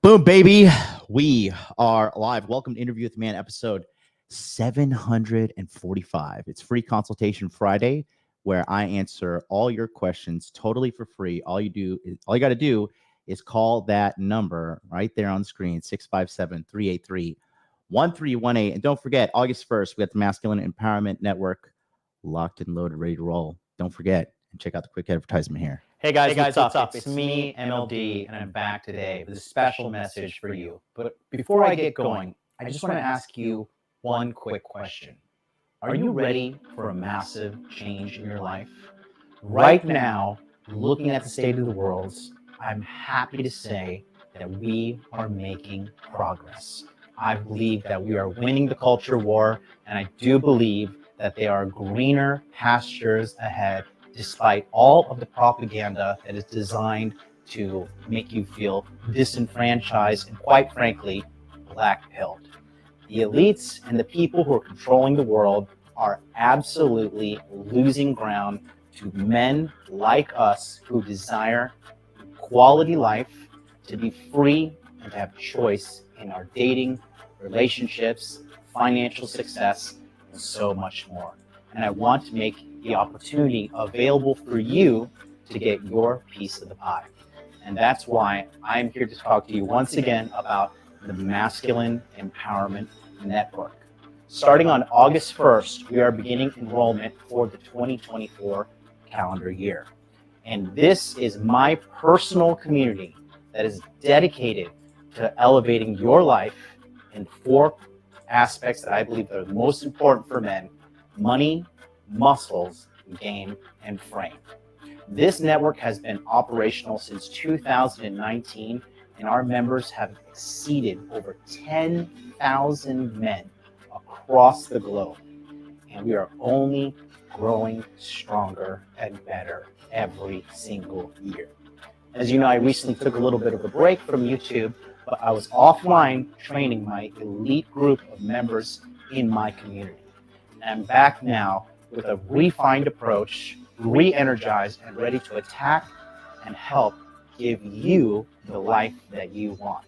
Boom, baby. We are live. Welcome to Interview with the Man, episode 745. It's free Consultation Friday, where I answer all your questions totally for free. All you got to do is call that number right there on the screen, 657-383-1318. And don't forget, August 1st, we got the Masculine Empowerment Network locked and loaded, ready to roll. Don't forget, and check out the quick advertisement here. Hey guys, what's up? It's me, MLD, and I'm back today with a special message for you. But before I get going, I just want to ask you one quick question. Are you ready for a massive change in your life? Right now, looking at the state of the world, I'm happy to say that we are making progress. I believe that we are winning the culture war, and I do believe that there are greener pastures ahead, despite all of the propaganda that is designed to make you feel disenfranchised and, quite frankly, black-pilled. The elites and the people who are controlling the world are absolutely losing ground to men like us who desire quality life, to be free, and to have choice in our dating, relationships, financial success, and so much more. And I want to make the opportunity available for you to get your piece of the pie. And that's why I'm here to talk to you once again about the Masculine Empowerment Network. Starting on August 1st, we are beginning enrollment for the 2024 calendar year. And this is my personal community that is dedicated to elevating your life in 4 aspects that I believe are the most important for men: money, muscles, game, and frame. This network has been operational since 2019, and our members have exceeded over 10,000 men across the globe. And we are only growing stronger and better every single year. As you know, I recently took a little bit of a break from YouTube, but I was offline training my elite group of members in my community. And I'm back now with a refined approach, re-energized and ready to attack and help give you the life that you want.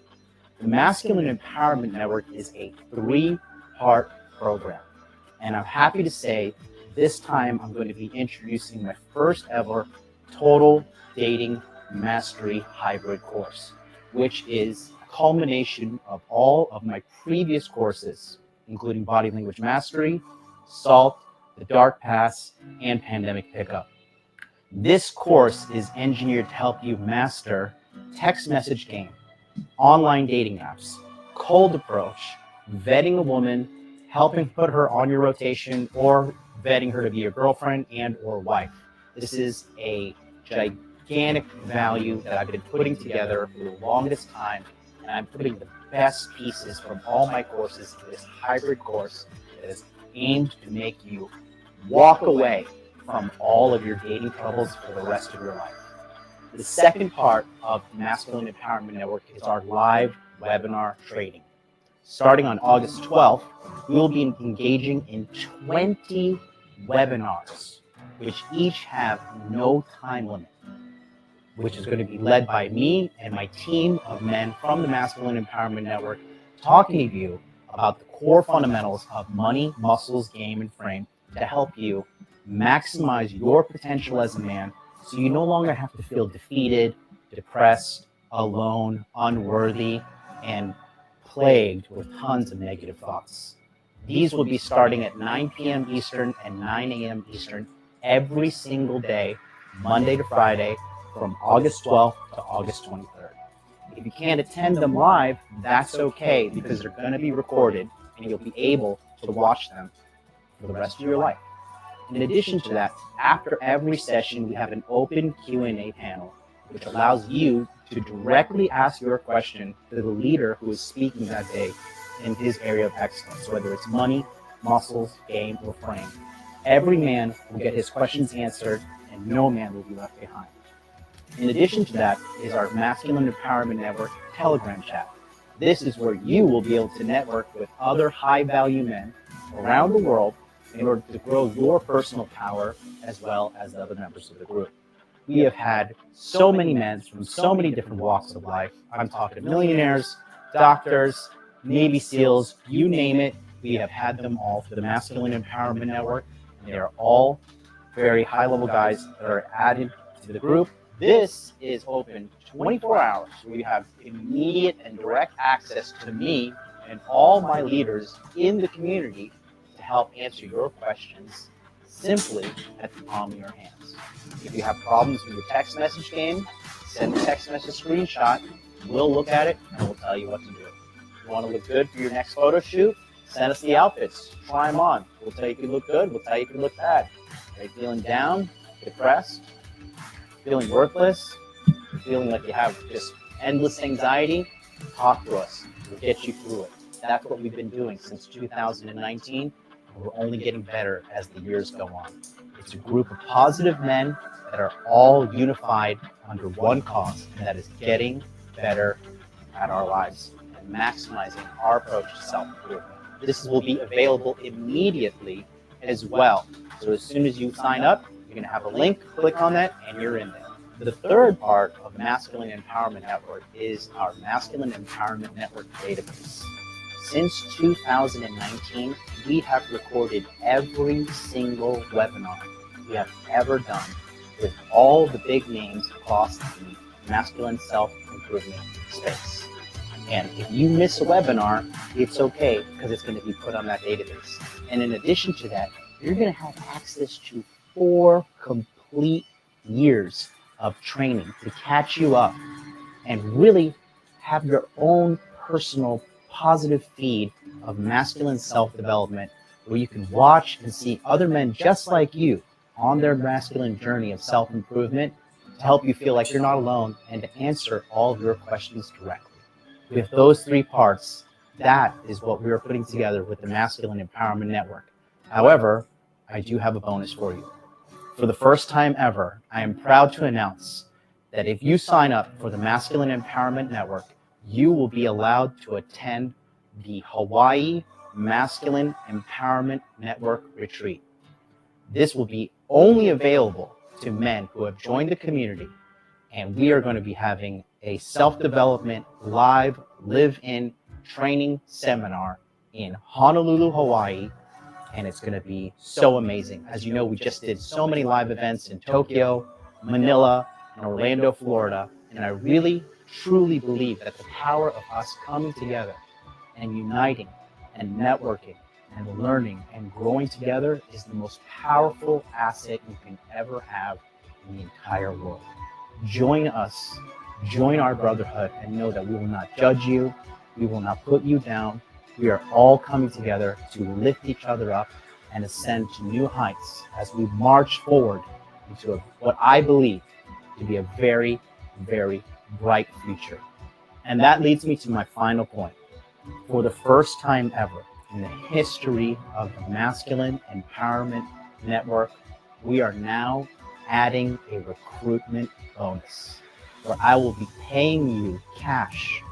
The Masculine Empowerment Network is a 3-part program. And I'm happy to say this time I'm going to be introducing my first ever Total Dating Mastery Hybrid course, which is a culmination of all of my previous courses, including Body Language Mastery, SALT, the Dark Pass, and Pandemic Pickup. This course is engineered to help you master text message game, online dating apps, cold approach, vetting a woman, helping put her on your rotation, or vetting her to be your girlfriend and or wife. This is a gigantic value that I've been putting together for the longest time, and I'm putting the best pieces from all my courses in this hybrid course that is aimed to make you walk away from all of your dating troubles for the rest of your life. The second part of the Masculine Empowerment Network is our live webinar training. Starting on August 12th, we will be engaging in 20 webinars, which each have no time limit, which is going to be led by me and my team of men from the Masculine Empowerment Network, talking to you about the core fundamentals of money, muscles, game, and frame to help you maximize your potential as a man, so you no longer have to feel defeated, depressed, alone, unworthy, and plagued with tons of negative thoughts. These will be starting at 9 p.m. Eastern and 9 a.m. Eastern every single day, Monday to Friday, from August 12th to August 23rd. If you can't attend them live, that's okay, because they're going to be recorded and you'll be able to watch them for the rest of your life. In addition to that, after every session, we have an open Q&A panel, which allows you to directly ask your question to the leader who is speaking that day in his area of excellence, whether it's money, muscles, game, or frame. Every man will get his questions answered, and no man will be left behind. In addition to that is our Masculine Empowerment Network Telegram chat. This is where you will be able to network with other high-value men around the world in order to grow your personal power as well as the other members of the group. we have had so many men from so many different walks of life. I'm talking millionaires, doctors, Navy SEALs, you name it. We have had them all for the Masculine Empowerment Network. And they are all very high-level guys that are added to the group. This is open 24 hours. We have immediate and direct access to me and all my leaders in the community to help answer your questions simply at the palm of your hands. If you have problems with your text message game, send a text message screenshot. We'll look at it and we'll tell you what to do. If you want to look good for your next photo shoot, send us the outfits. Try them on. We'll tell you if you look good. We'll tell you if you look bad. Are you feeling down, depressed, feeling worthless, feeling like you have just endless anxiety? Talk to us. We'll get you through it. That's what we've been doing since 2019. And we're only getting better as the years go on. It's a group of positive men that are all unified under one cause, and that is getting better at our lives and maximizing our approach to self-improvement. This will be available immediately as well. So as soon as you sign up, you're going to have a link, click on that, and you're in there. The third part of Masculine Empowerment Network is our Masculine Empowerment Network database. Since 2019, we have recorded every single webinar we have ever done with all the big names across the masculine self-improvement space. And if you miss a webinar, it's okay because it's going to be put on that database. And in addition to that, you're going to have access to 4 complete years of training to catch you up and really have your own personal positive feed of masculine self-development where you can watch and see other men just like you on their masculine journey of self-improvement to help you feel like you're not alone and to answer all of your questions directly. With those 3 parts, that is what we are putting together with the Masculine Empowerment Network. However, I do have a bonus for you. For the first time ever, I am proud to announce that if you sign up for the Masculine Empowerment Network, you will be allowed to attend the Hawaii Masculine Empowerment Network Retreat. This will be only available to men who have joined the community, and we are going to be having a self-development live live-in training seminar in Honolulu, Hawaii, and it's going to be so amazing. As you know, we just did so many live events in Tokyo, Manila, and Orlando, Florida, and I really, truly believe that the power of us coming together and uniting and networking and learning and growing together is the most powerful asset you can ever have in the entire world. Join us, join our brotherhood, and know that we will not judge you, we will not put you down. We are all coming together to lift each other up and ascend to new heights as we march forward into what I believe to be a very, very bright future. And that leads me to my final point. For the first time ever in the history of the Masculine Empowerment Network, we are now adding a recruitment bonus where I will be paying you cash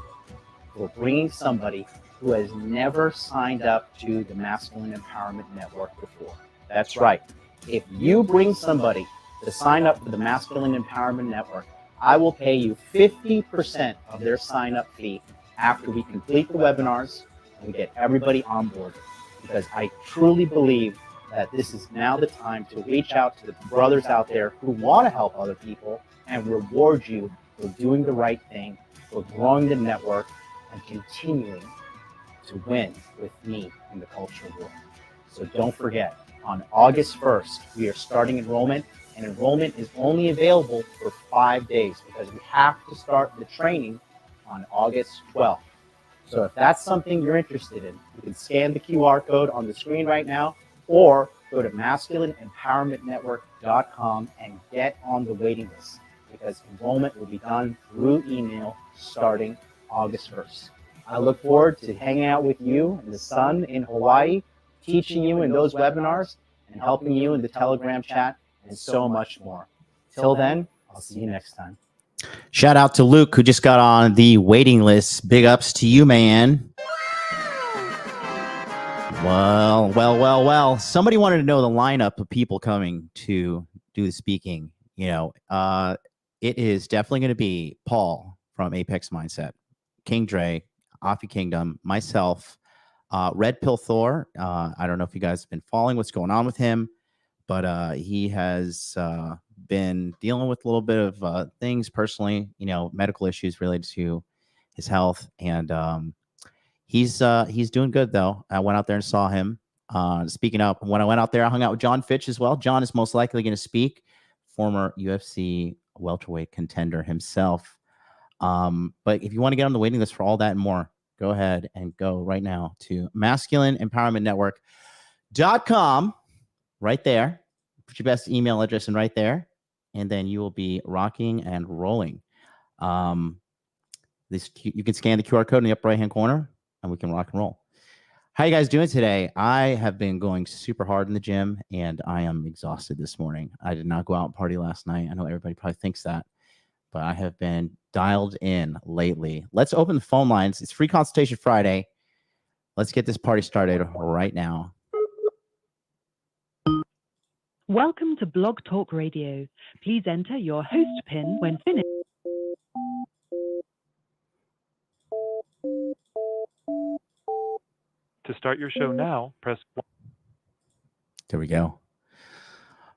for bringing somebody who has never signed up to the Masculine Empowerment Network before. That's right. If you bring somebody to sign up for the Masculine Empowerment Network, I will pay you 50% of their sign-up fee after we complete the webinars and we get everybody on board. Because I truly believe that this is now the time to reach out to the brothers out there who want to help other people and reward you for doing the right thing, for growing the network, and continuing to win with me in the culture war. So don't forget, on August 1st, we are starting enrollment, and enrollment is only available for 5 days because we have to start the training on August 12th. So if that's something you're interested in, you can scan the QR code on the screen right now or go to masculineempowermentnetwork.com and get on the waiting list because enrollment will be done through email starting August 1st. I look forward to hanging out with you in the sun in Hawaii, teaching you in those webinars, and helping you in the Telegram chat, and so much more. Till then, I'll see you next time. Shout out to Luke, who just got on the waiting list. Big ups to you, man. Well. Somebody wanted to know the lineup of people coming to do the speaking. it is definitely going to be Paul from Apex Mindset, King Dre, Offie Kingdom, myself, Red Pill Thor. I don't know if you guys have been following what's going on with him, but he has been dealing with a little bit of things personally, medical issues related to his health, and he's doing good though. I went out there and saw him. Speaking up, when I went out there, I hung out with John Fitch as well. John is most likely going to speak, former UFC welterweight contender himself. But if you want to get on the waiting list for all that and more, go ahead and go right now to masculineempowermentnetwork.com. Right there. Put your best email address in right there, and then you will be rocking and rolling. You can scan the QR code in the upper right-hand corner, and we can rock and roll. How you guys doing today? I have been going super hard in the gym, and I am exhausted this morning. I did not go out and party last night. I know everybody probably thinks that, but I have been dialed in lately. Let's open the phone lines. It's Free Consultation Friday. Let's get this party started right now. Welcome to Blog Talk Radio. Please enter your host PIN when finished. To start your show now, press 1. There we go.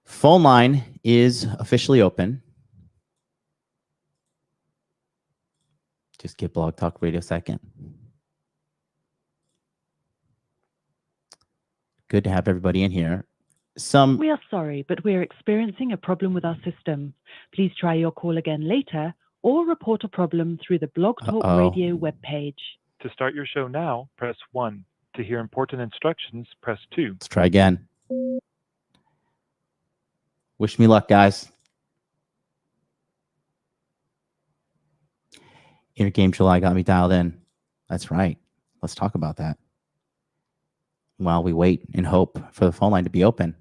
Phone line is officially open. Just give Blog Talk Radio a second. Good to have everybody in here. We are sorry, but we're experiencing a problem with our system. Please try your call again later or report a problem through the Blog Talk Radio webpage. To start your show now, press 1. To hear important instructions, press 2. Let's try again. Wish me luck, guys. Inner Game July got me dialed in. That's right. Let's talk about that while we wait and hope for the phone line to be open.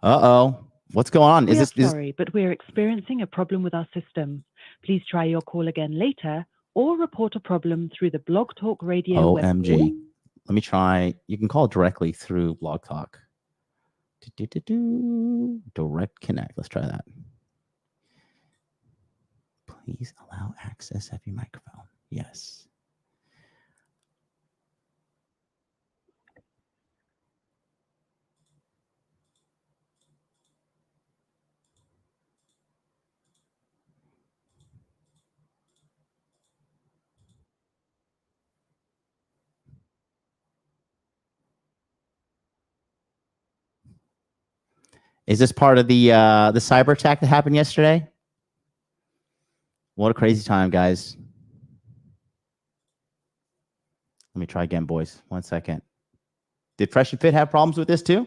What's going on? Sorry, but we're experiencing a problem with our system. Please try your call again later or report a problem through the Blog Talk Radio OMG. webpage. Let me try. You can call directly through Blog Talk. Direct connect. Let's try that. Please allow access of your microphone. Yes. Is this part of the cyber attack that happened yesterday? What a crazy time, guys. Let me try again, boys. 1 second. Did Fresh and Fit have problems with this too?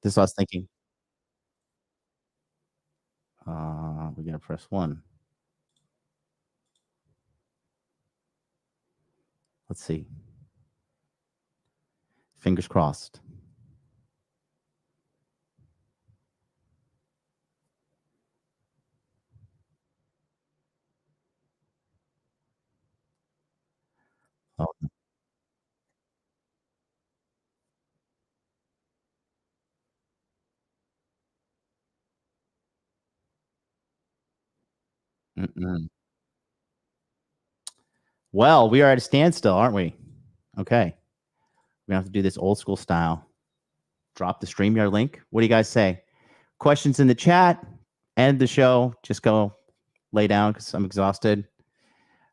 This is what I was thinking. We're going to press 1. Let's see. Fingers crossed. Oh. Well, we are at a standstill, aren't we? Okay. We're going to have to do this old school style. Drop the StreamYard link. What do you guys say? Questions in the chat. End the show. Just go lay down because I'm exhausted.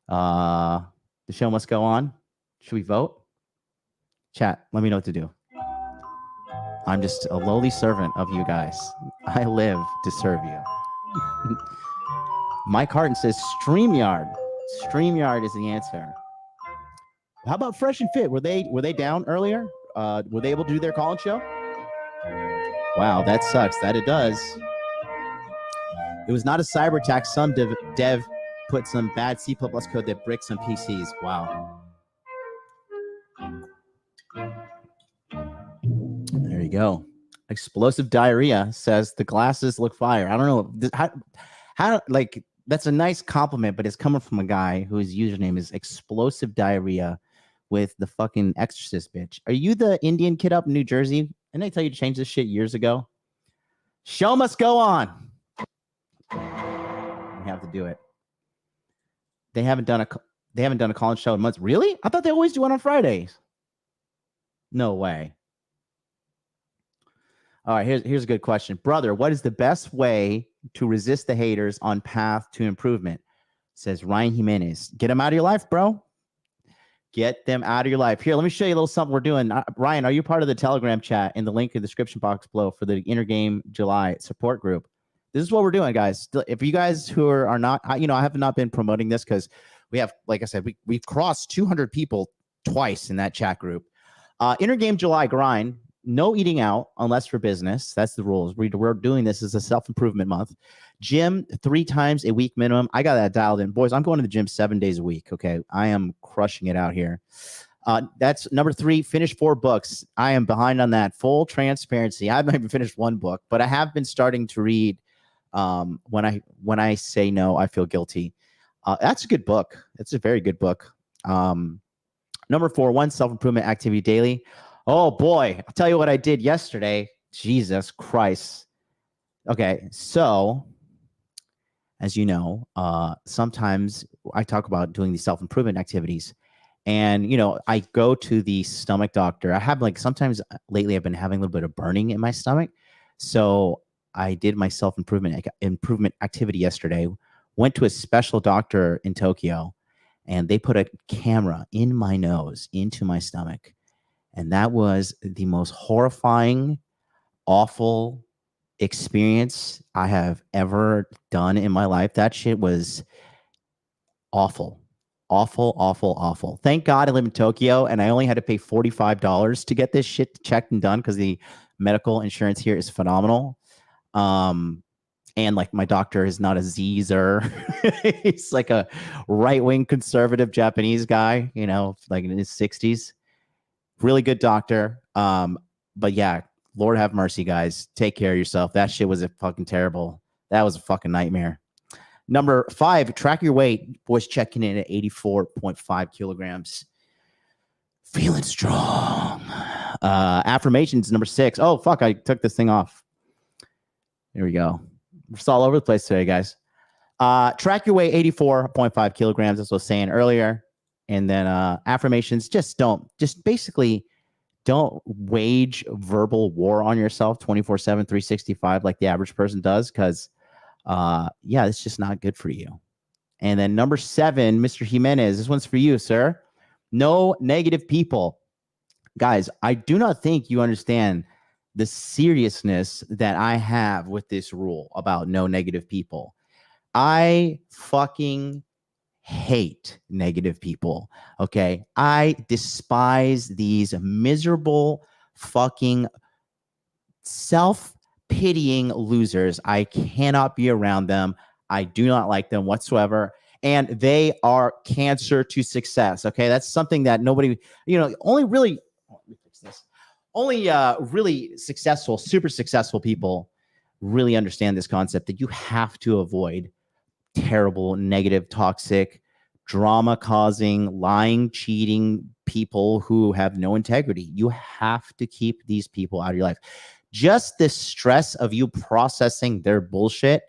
The show must go on. Should we vote? Chat, let me know what to do. I'm just a lowly servant of you guys. I live to serve you. Mike Harten says StreamYard. StreamYard is the answer. How about Fresh and Fit? Were they down earlier? Were they able to do their call-in show? Wow, that sucks. That it does. It was not a cyber attack. Some dev put some bad C++ code that bricks some PCs. Wow. There you go. Explosive Diarrhea says the glasses look fire. I don't know how like that's a nice compliment, but it's coming from a guy whose username is Explosive Diarrhea with the fucking Exorcist bitch. Are you the Indian kid up in New Jersey? Didn't I tell you to change this shit years ago? Show must go on. We have to do it. They haven't done a call-in show in months. Really? I thought they always do one on Fridays. No way. All right, here's a good question. Brother, what is the best way to resist the haters on path to improvement? Says Ryan Jimenez. Get them out of your life, bro. Get them out of your life. Here, let me show you a little something we're doing. Ryan, are you part of the Telegram chat in the link in the description box below for the Intergame July support group? This is what we're doing, guys. If you guys who are not, I have not been promoting this because we have, like I said, we've crossed 200 people twice in that chat group. Intergame July grind. No eating out unless for business. That's the rules. We're doing this as a self-improvement month. Gym 3 times a week minimum. I got that dialed in. Boys, I'm going to the gym 7 days a week, okay? I am crushing it out here. That's number 3, finish 4 books. I am behind on that. Full transparency. I haven't even finished 1 book, but I have been starting to read when I say no, I feel guilty. That's a good book. It's a very good book. Number 4, 1 self-improvement activity daily. Oh boy, I'll tell you what I did yesterday. Jesus Christ. Okay, so as you know, sometimes I talk about doing these self-improvement activities, and I go to the stomach doctor. I have sometimes lately I've been having a little bit of burning in my stomach, so I did my self-improvement activity yesterday. Went to a special doctor in Tokyo, and they put a camera in my nose into my stomach. And that was the most horrifying, awful experience I have ever done in my life. That shit was awful. Awful, awful, awful. Thank God I live in Tokyo and I only had to pay $45 to get this shit checked and done because the medical insurance here is phenomenal. And my doctor is not a Zer. He's like a right-wing conservative Japanese guy, in his 60s. Really good doctor. But yeah, Lord have mercy, guys. Take care of yourself. That shit was fucking terrible. That was a fucking nightmare. Number 5, track your weight. Boys checking in at 84.5 kilograms. Feeling strong. Affirmations, number 6. Oh, fuck, I took this thing off. There we go. It's all over the place today, guys. Track your weight, 84.5 kilograms. That's what I was saying earlier. And then affirmations, basically don't wage verbal war on yourself 24/7, 365 like the average person does, because it's just not good for you. And then number 7, Mr. Jimenez, this one's for you, sir. No negative people. Guys, I do not think you understand the seriousness that I have with this rule about no negative people. I fucking hate negative people. Okay. I despise these miserable fucking self-pitying losers. I cannot be around them. I do not like them whatsoever. And they are cancer to success. Okay. That's something that nobody, only really, let me fix this. Only really successful, super successful people really understand this concept that you have to avoid terrible, negative, toxic, drama-causing, lying, cheating people who have no integrity. You have to keep these people out of your life. Just the stress of you processing their bullshit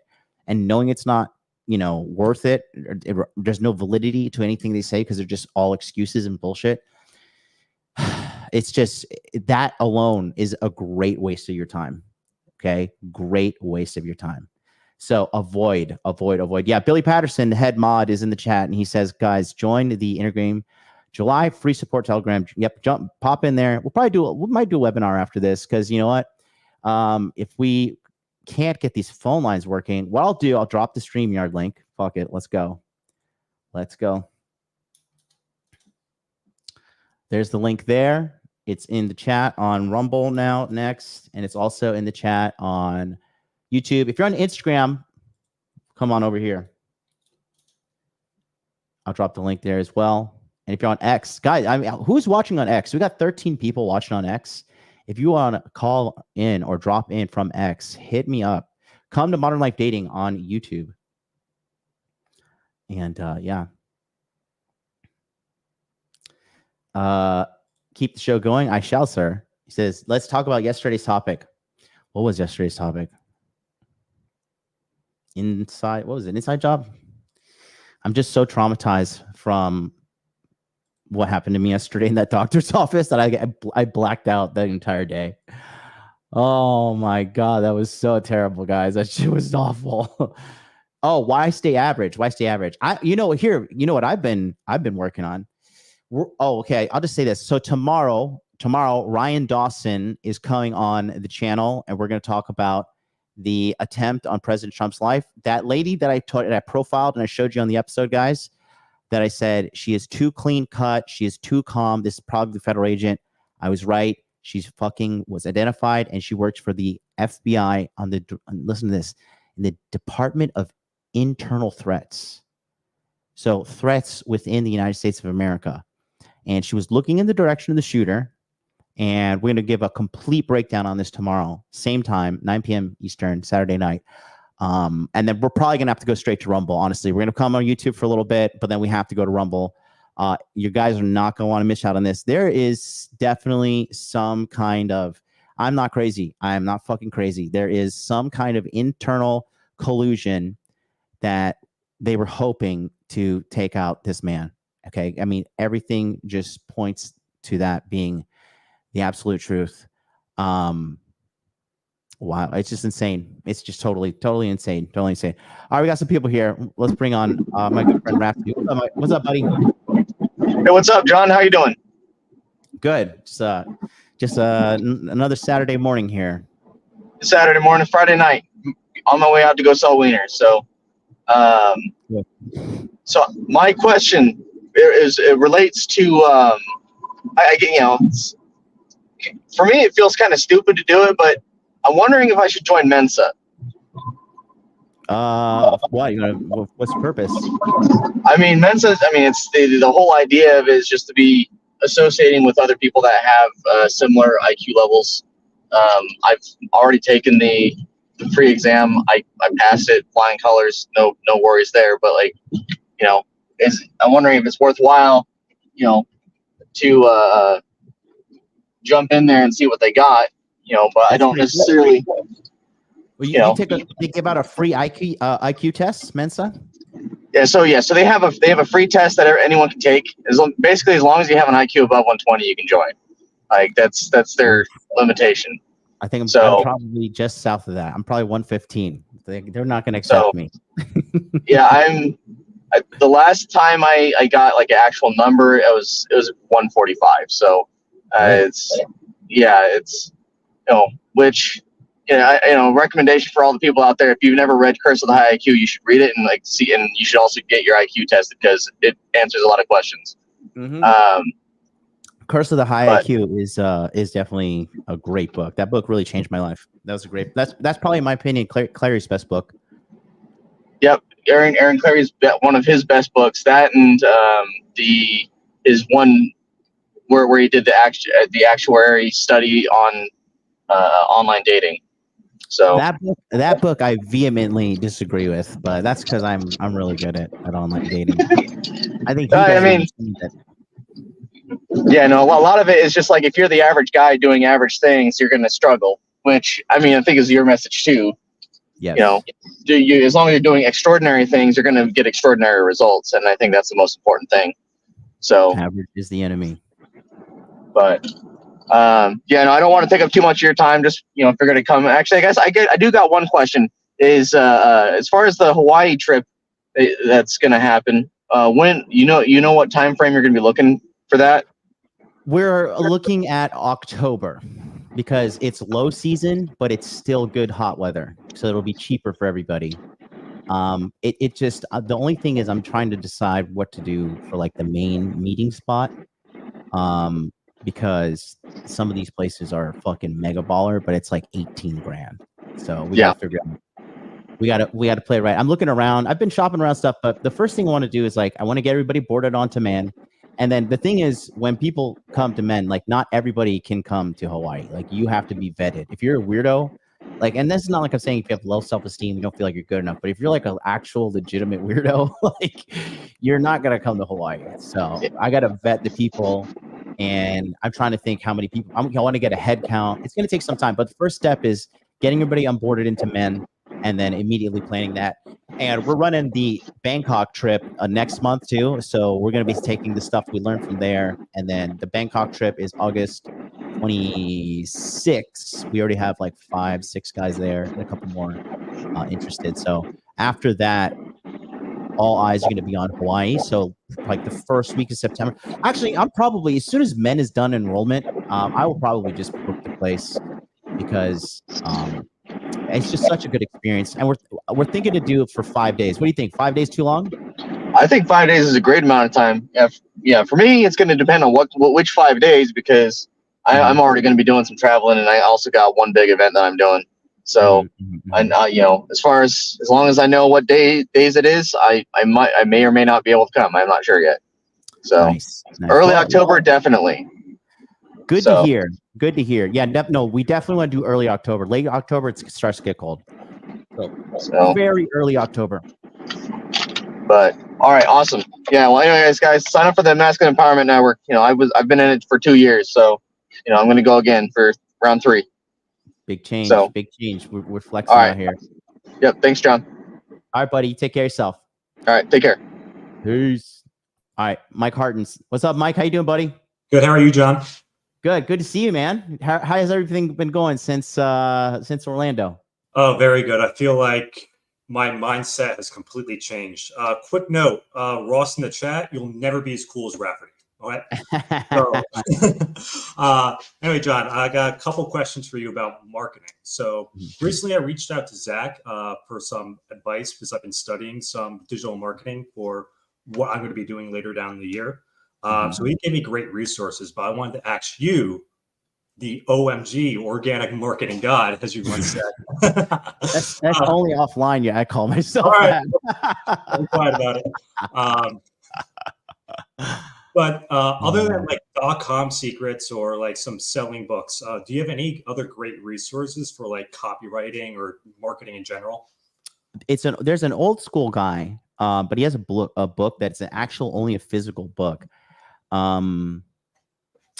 and knowing it's not, worth it. There's no validity to anything they say because they're just all excuses and bullshit. It's just that alone is a great waste of your time. Okay, great waste of your time. So avoid. Yeah, Billy Patterson, the head mod, is in the chat, and he says, guys, join the Intergame July free support Telegram. Yep, pop in there. We might do a webinar after this, because you know what? If we can't get these phone lines working, what I'll drop the StreamYard link. Fuck it, let's go. There's the link there. It's in the chat on Rumble now, next, and it's also in the chat on YouTube. If you're on Instagram, come on over here. I'll drop the link there as well. And if you're on X, guys, who's watching on X? We got 13 people watching on X. If you want to call in or drop in from X, hit me up. Come to Modern Life Dating on YouTube. And yeah. Keep the show going. I shall, sir. He says, let's talk about yesterday's topic. What was yesterday's topic? What was it? Inside job? I'm just so traumatized from what happened to me yesterday in that doctor's office that I blacked out the entire day. Oh my God, that was so terrible, guys. That shit was awful. Oh, why stay average? Why stay average? You know what I've been working on. Okay. I'll just say this. So tomorrow, Ryan Dawson is coming on the channel, and we're going to talk about the attempt on President Trump's life. That lady that I profiled and I showed you on the episode, guys, that I said she is too clean cut. She is too calm. This is probably the federal agent. I was right. She's was identified, and she works for the FBI listen to this, in the Department of Internal Threats. So threats within the United States of America. And she was looking in the direction of the shooter. And we're going to give a complete breakdown on this tomorrow, same time, 9 p.m. Eastern, Saturday night. And then we're probably going to have to go straight to Rumble. Honestly, we're going to come on YouTube for a little bit, but then we have to go to Rumble. You guys are not going to want to miss out on this. There is definitely some kind of, I'm not crazy. I am not fucking crazy. There is some kind of internal collusion that they were hoping to take out this man. Okay. I mean, everything just points to that being the absolute truth. Wow. It's just insane. It's just totally insane. Totally insane. All right. We got some people here. Let's bring on my good friend Rafferty. What's up, buddy? Hey, what's up, John? How you doing? Good. Just another Saturday morning here. Saturday morning, Friday night. On my way out to go sell wieners. So, so my question it relates to for me it feels kind of stupid to do it, but I'm wondering if I should join Mensa. Why? What's the purpose? I mean, Mensa. I mean, it's the whole idea of it is just to be associating with other people that have similar IQ levels. I've already taken the free exam. I passed it, flying colors, no worries there. But I'm wondering if it's worthwhile, to jump in there and see what they got. But I don't necessarily. Well, they give out a free IQ test, Mensa. Yeah, so they have a free test that anyone can take. As long as you have an IQ above 120, you can join. Like that's their limitation. I think I'm probably just south of that. I'm probably 115. They're not going to accept me. Yeah, the last time I got like an actual number, it was 145. So it's which. Recommendation for all the people out there: if you've never read Curse of the High IQ, you should read it and see, and you should also get your IQ tested because it answers a lot of questions. Mm-hmm. Curse of the High IQ is definitely a great book. That book really changed my life. That's probably, in my opinion, Clary's best book. Yep, Aaron Clary's one of his best books. That and is one where he did the actuary study on online dating. So that book I vehemently disagree with, but that's because I'm really good at online dating. I think. A lot of it is just like if you're the average guy doing average things, you're going to struggle. Which I think is your message too. Yes. As long as you're doing extraordinary things, you're going to get extraordinary results, and I think that's the most important thing. So average is the enemy. But. I don't want to take up too much of your time. Just if you're going to come, actually, I guess I do got one question. Is as far as the Hawaii trip that's going to happen, when what time frame you're going to be looking for that? We're looking at October because it's low season, but it's still good hot weather, so it'll be cheaper for everybody. It just the only thing is I'm trying to decide what to do for like the main meeting spot. Because some of these places are fucking mega baller, but it's like 18 grand. So we gotta figure out. We gotta play it right. I'm looking around. I've been shopping around stuff, but the first thing I want to do is I want to get everybody boarded onto Men. And then the thing is, when people come to Men, not everybody can come to Hawaii. You have to be vetted. If you're a weirdo, and this is not I'm saying if you have low self-esteem, you don't feel like you're good enough. But if you're an actual legitimate weirdo, you're not gonna come to Hawaii. So I gotta vet the people. And I'm trying to think how many people. I want to get a head count. It's going to take some time, but the first step is getting everybody onboarded into Men, and then immediately planning that. And we're running the Bangkok trip next month too. So we're going to be taking the stuff we learned from there. And then the Bangkok trip is August 26. We already have like 5-6 guys there and a couple more interested. So after that, all eyes are going to be on Hawaii. So like the first week of September. Actually, I'm probably, as soon as Men is done enrollment, I will probably just book the place because it's just such a good experience. And we're thinking to do it for 5 days. What do you think? 5 days too long? I think 5 days is a great amount of time. Yeah, for me, it's going to depend on which 5 days, because I'm already going to be doing some traveling, and I also got one big event that I'm doing. So, and as far as long as I know what days it is, I may or may not be able to come. I'm not sure yet. So nice. Early October, definitely. Good to hear. Good to hear. Yeah, no, we definitely want to do early October. Late October, it starts to get cold. So very early October. But all right, awesome. Yeah. Well, anyways, guys, sign up for the Masculine Empowerment Network. I've been in it for 2 years, so I'm going to go again for round 3. Big change. So, big change. We're flexing out here. Yep. Thanks, John. All right, buddy. Take care of yourself. All right. Take care. Peace. All right, Mike Harten. What's up, Mike? How you doing, buddy? Good. How are you, John? Good. Good to see you, man. How has everything been going since Orlando? Oh, very good. I feel like my mindset has completely changed. Quick note, Ross in the chat, you'll never be as cool as Rafferty. All right. So, anyway, John, I got a couple questions for you about marketing. So recently I reached out to Zach for some advice because I've been studying some digital marketing for what I'm going to be doing later down in the year. So he gave me great resources, but I wanted to ask you, the OMG organic marketing god, as you once said. that's only offline. Yeah, I call myself all right. that. I'm quiet about it. But other than like .com secrets or like some selling books, do you have any other great resources for like copywriting or marketing in general? There's an old school guy, but he has a book that's only a physical book.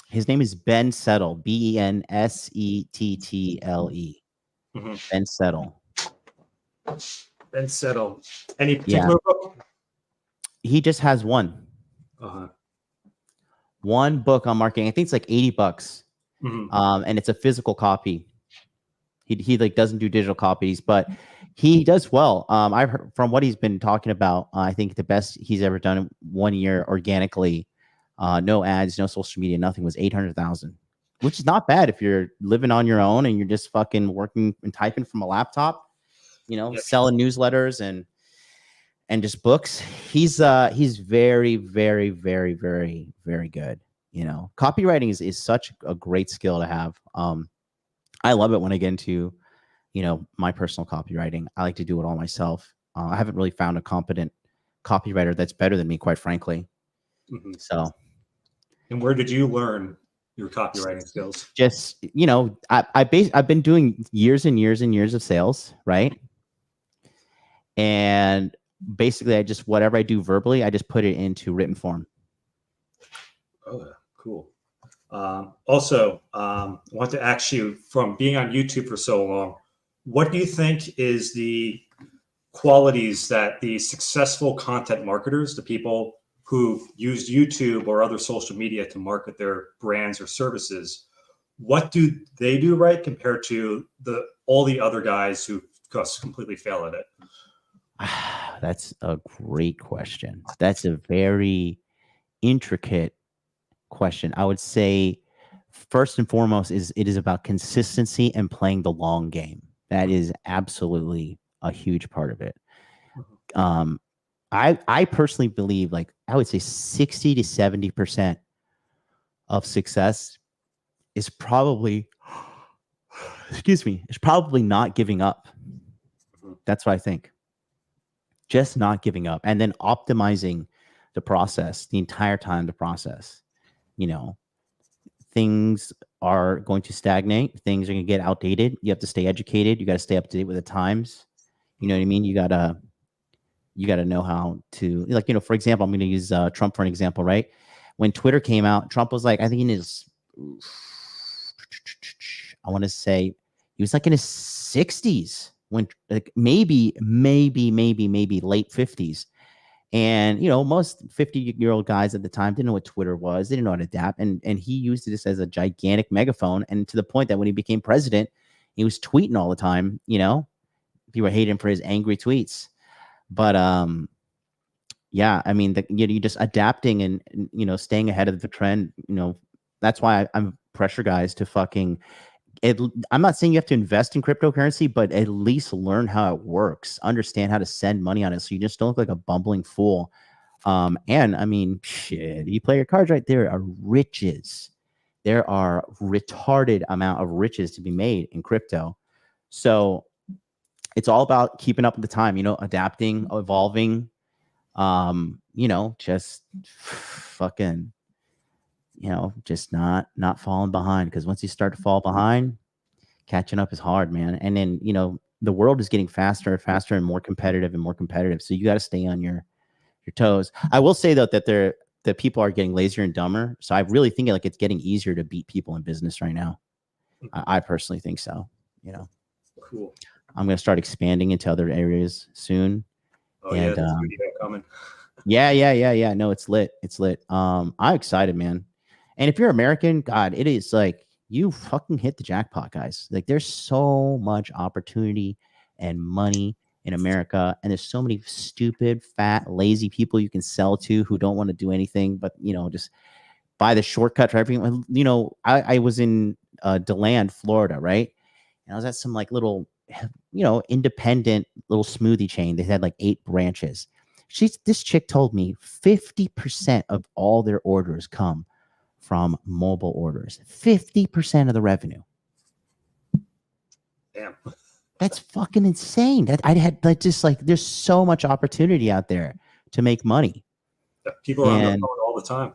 His name is Ben Settle, BenSettle. Ben Settle. Ben Settle. Any particular book? He just has one. One book on marketing. I think it's like $80. And it's a physical copy. He like doesn't do digital copies, but he does well. I've heard from what he's been talking about. I think the best he's ever done in 1 year organically, no ads, no social media, nothing, was 800,000, which is not bad if you're living on your own and you're just fucking working and typing from a laptop, selling newsletters and just books. He's very, very, very, very, very good. Copywriting is such a great skill to have. I love it when I get into, my personal copywriting. I like to do it all myself. I haven't really found a competent copywriter that's better than me, quite frankly. So. And where did you learn your copywriting skills? Just, I've been doing years and years and years of sales, right? And basically, whatever I do verbally, I just put it into written form. Oh, cool. Also, I want to ask you, from being on YouTube for so long, what do you think is the qualities that the successful content marketers, the people who use YouTube or other social media to market their brands or services, what do they do right compared to all the other guys who just completely fail at it? That's a great question. That's a very intricate question. I would say first and foremost it is about consistency and playing the long game. That is absolutely a huge part of it. I personally believe, like, I would say 60 to 70% of success is probably, is probably not giving up. That's what I think. Just not giving up and then optimizing the process the entire time, the process. Things are going to stagnate. Things are going to get outdated. You have to stay educated. You got to stay up to date with the times. You know what I mean? You got to know how to, like, for example, I'm going to use Trump for an example, right? when Twitter came out, Trump was like, I think in his, I want to say he was like in his 60s when, like, maybe late 50s. And, you know, most 50-year-old guys at the time didn't know what Twitter was. They didn't know how to adapt. And he used this as a gigantic megaphone. And to the point that when he became president, he was tweeting all the time, you know, people hated him for his angry tweets. But, yeah, I mean, you just adapting and, you know, staying ahead of the trend, you know, that's why I'm pressure guys to fucking, I'm not saying you have to invest in cryptocurrency, but at least learn how it works, understand how to send money on it, so you just don't look like a bumbling fool. And I mean, shit, you play your cards right. There are riches. There are retarded amount of riches to be made in crypto. So it's all about keeping up with the time, you know, adapting, evolving, you know, just fucking, you know, just not falling behind, because once you start to fall behind, catching up is hard, man. And then, you know, the world is getting faster and faster and more competitive and more competitive. So you got to stay on your toes. I will say though that people are getting lazier and dumber. So I really think like it's getting easier to beat people in business right now. I personally think so. You know, Cool. I'm going to start expanding into other areas soon. Oh, and, yeah, there's a video coming. Yeah. No, it's lit. I'm excited, man. And if you're American, God, it is like you fucking hit the jackpot, guys. Like there's so much opportunity and money in America, and there's so many stupid, fat, lazy people you can sell to who don't want to do anything but, you know, just buy the shortcut for everything. You know, I was in DeLand, Florida, right? And I was at some like little, you know, independent little smoothie chain. They had like 8 branches. This chick told me 50% of all their orders come from mobile orders. 50% of the revenue. Damn. That's fucking insane. That I had like just like there's so much opportunity out there to make money. People are on their phone all the time.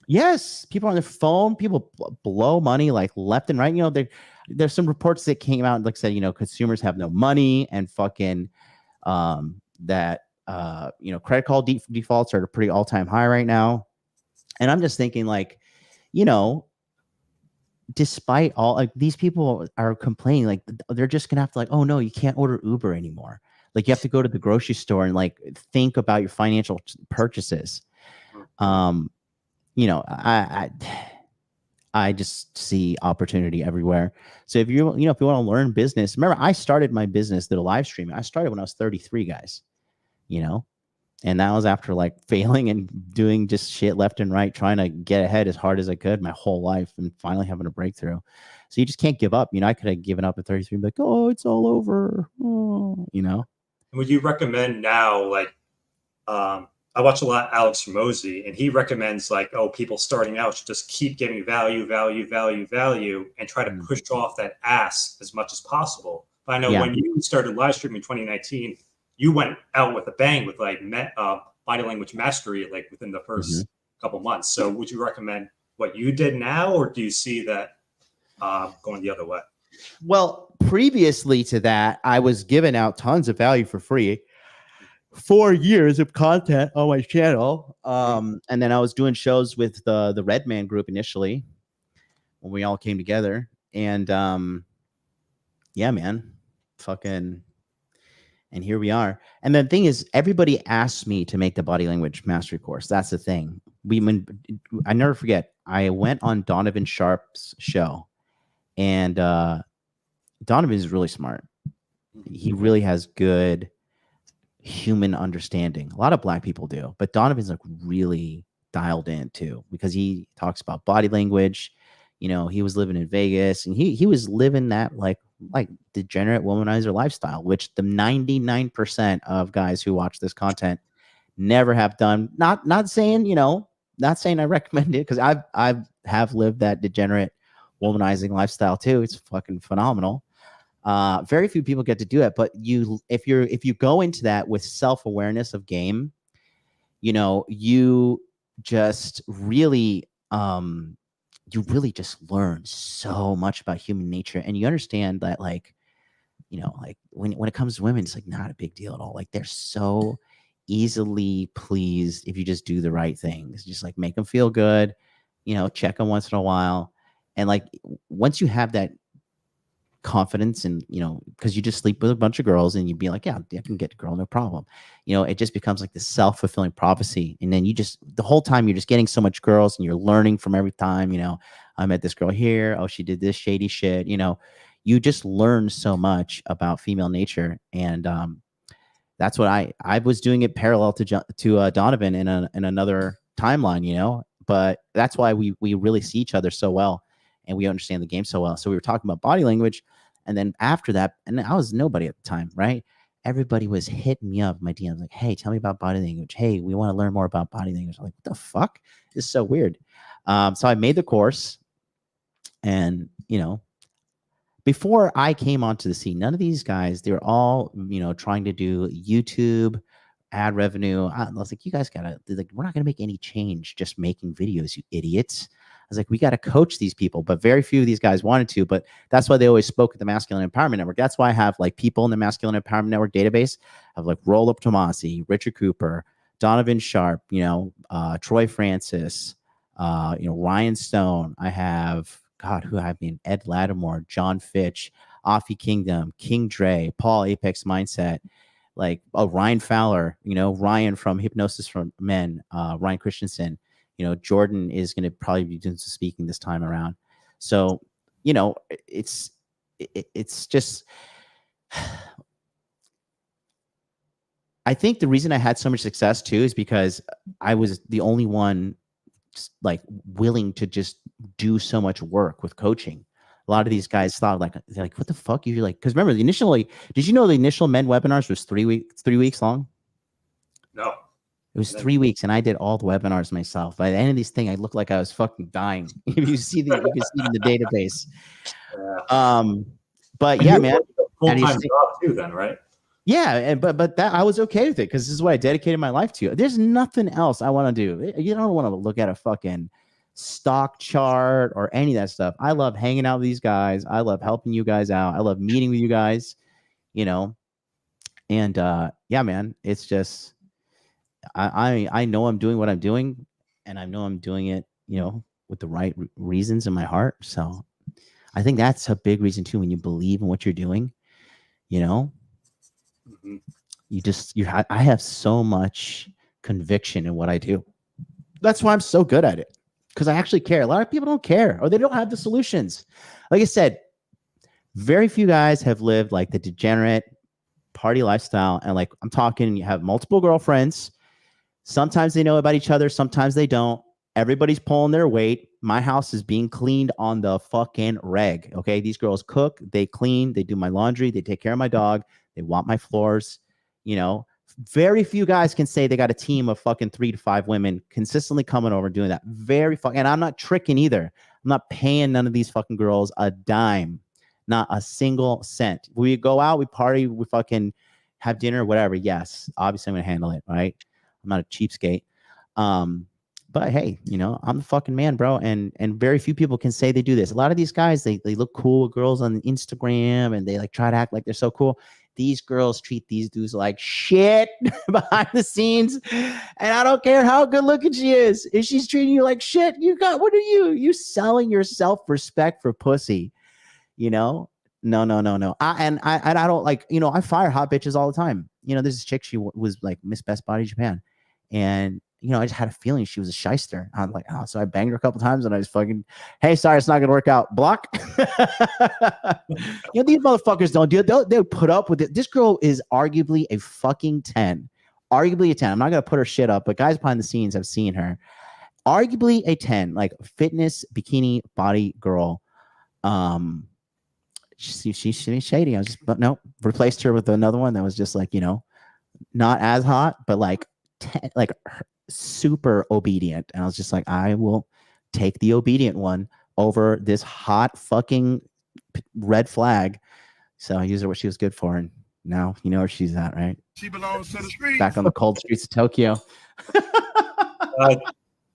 Yes, people are on their phone. People blow money like left and right. You know, there's some reports that came out, like said, you know, consumers have no money, and fucking that you know, credit card defaults are at a pretty all-time high right now. And I'm just thinking, like, you know, despite all, like, these people are complaining, like they're just gonna have to, like, oh no, you can't order Uber anymore. Like you have to go to the grocery store and like think about your financial purchases. You know, I just see opportunity everywhere. So if you want to learn business, remember I started my business, the live streaming. I started when I was 33, guys. You know, and that was after like failing and doing just shit left and right, trying to get ahead as hard as I could my whole life, and finally having a breakthrough. So you just can't give up. You know, I could have given up at 33, like, oh, it's all over. Oh, you know. Would you recommend now, like, I watch a lot of Alex Ramosi, and he recommends like, oh, people starting out should just keep giving value, and try to push off that ask as much as possible. But I know when you started live streaming in 2019, you went out with a bang with like body language mastery, like within the first couple months. So would you recommend what you did now, or do you see that going the other way? Well, previously to that, I was giving out tons of value for free. 4 years of content on my channel. And then I was doing shows with the Red Man group initially when we all came together. And yeah, man, fucking, and here we are. And the thing is, everybody asked me to make the body language mastery course. That's the thing. I never forget, I went on Donovan Sharp's show, and Donovan is really smart. He really has good human understanding. A lot of Black people do, but Donovan's like really dialed in too, because he talks about body language. You know, he was living in Vegas, and he was living that like degenerate womanizer lifestyle, which the 99% of guys who watch this content never have done. Not saying, you know, not saying I recommend it, because I have lived that degenerate womanizing lifestyle too. It's fucking phenomenal. Very few people get to do it, but if you go into that with self-awareness of game, you know, you just really just learn so much about human nature, and you understand that, like, you know, like when it comes to women, it's like not a big deal at all. Like they're so easily pleased if you just do the right things. Just like make them feel good, you know, check them once in a while. And like once you have that confidence and, you know, because you just sleep with a bunch of girls and you'd be like, yeah, I can get a girl, no problem. You know, it just becomes like this self-fulfilling prophecy. And then you just, the whole time you're just getting so much girls and you're learning from every time, you know, I met this girl here. Oh, she did this shady shit. You know, you just learn so much about female nature. And that's what I was doing it parallel to Donovan in another timeline, you know, but that's why we really see each other so well and we understand the game so well. So we were talking about body language. And then after that, and I was nobody at the time, right? Everybody was hitting me up, my DMs, like, hey, tell me about body language. Hey, we want to learn more about body language. I'm like, what the fuck? This is so weird. So I made the course and, you know, before I came onto the scene, none of these guys, they were all, you know, trying to do YouTube ad revenue. I was like, you guys gotta, like, we're not gonna make any change just making videos, you idiots. I was like, we gotta coach these people, but very few of these guys wanted to. But that's why they always spoke at the Masculine Empowerment Network. That's why I have like people in the Masculine Empowerment Network database. I have like Roll Up Tomasi, Richard Cooper, Donovan Sharp, you know, Troy Francis, you know, Ryan Stone. I have God, who have been Ed Lattimore, John Fitch, Offie Kingdom, King Dre, Paul Apex Mindset, like Ryan Fowler, you know, Ryan from Hypnosis for Men, Ryan Christensen, you know, Jordan is going to probably be doing some speaking this time around. So, you know, it's just, I think the reason I had so much success too is because I was the only one like willing to just do so much work with coaching. A lot of these guys thought like, they're like, what the fuck? You're like, because remember initially, did you know the initial men webinars was 3 weeks long? No. It was 3 weeks and I did all the webinars myself. By the end of this thing, I looked like I was fucking dying. If you see you can see it in the database. But yeah, man. Full-time job too then, right? Yeah, and but that I was okay with it because this is what I dedicated my life to. There's nothing else I want to do. You don't want to look at a fucking stock chart or any of that stuff. I love hanging out with these guys. I love helping you guys out. I love meeting with you guys, you know. And yeah, man, it's just I know I'm doing what I'm doing, and I know I'm doing it, you know, with the right reasons in my heart. So I think that's a big reason too. When you believe in what you're doing, you know. I have so much conviction in what I do. That's why I'm so good at it, because I actually care. A lot of people don't care, or they don't have the solutions. Like I said, very few guys have lived like the degenerate party lifestyle. And like I'm talking, you have multiple girlfriends. Sometimes they know about each other, sometimes they don't. Everybody's pulling their weight. My house is being cleaned on the fucking reg. Okay, these girls cook, they clean, they do my laundry, they take care of my dog. They want my floors, you know. Very few guys can say they got a team of fucking 3 to 5 women consistently coming over and doing that. And I'm not tricking either. I'm not paying none of these fucking girls a dime, not a single cent. We go out, we party, we fucking have dinner, whatever. Yes, obviously I'm gonna handle it, right? I'm not a cheapskate. But hey, you know, I'm the fucking man, bro. And very few people can say they do this. A lot of these guys, they look cool with girls on Instagram and they like try to act like they're so cool. These girls treat these dudes like shit behind the scenes. And I don't care how good looking she is. If she's treating you like shit, what are you? You selling your self-respect for pussy, you know? No. I don't like, you know, I fire hot bitches all the time. You know, there's this chick, she was like Miss Best Body Japan. And, you know, I just had a feeling she was a shyster. I'm like, oh, so I banged her a couple times and I was fucking, hey, sorry, it's not going to work out. Block. You know, these motherfuckers don't do it. They'll put up with it. This girl is arguably a fucking 10. Arguably a 10. I'm not going to put her shit up, but guys behind the scenes have seen her. Arguably a 10, like fitness, bikini, body girl. She's shady. I was just, but no, replaced her with another one that was just like, you know, not as hot, but like, super obedient. And I was just like, I will take the obedient one over this hot fucking red flag. So I used her what she was good for. And now you know where she's at, right? She belongs to the streets. Back on the cold streets of Tokyo.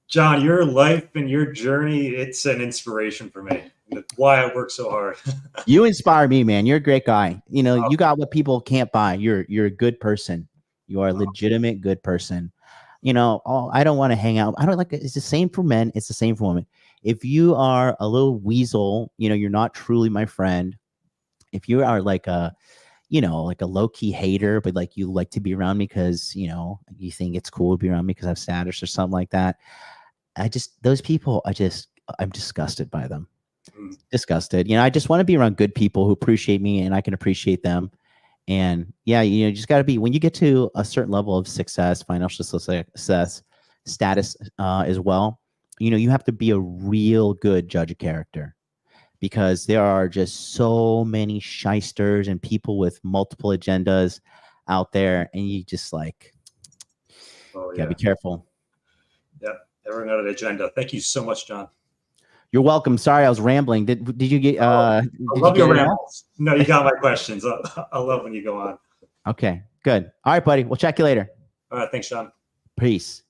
John, your life and your journey, it's an inspiration for me. That's why I work so hard. You inspire me, man. You're a great guy. You know, you got what people can't buy. You're a good person. You are a legitimate good person. You know, I don't want to hang out. I don't like it. It's the same for men. It's the same for women. If you are a little weasel, you know, you're not truly my friend. If you are like a, you know, like a low-key hater, but like you like to be around me because, you know, you think it's cool to be around me because I have status or something like that. Those people, I'm disgusted by them. Disgusted. You know, I just want to be around good people who appreciate me and I can appreciate them. And yeah, you know, you just got to be, when you get to a certain level of success, financial success, status as well, you know, you have to be a real good judge of character, because there are just so many shysters and people with multiple agendas out there. And you just like, gotta be careful. Yeah. Everyone got an agenda. Thank you so much, John. You're welcome. Sorry, I was rambling. Did you get? I love your rambles. No, you got my questions. I love when you go on. Okay, good. All right, buddy. We'll check you later. All right, thanks, John. Peace.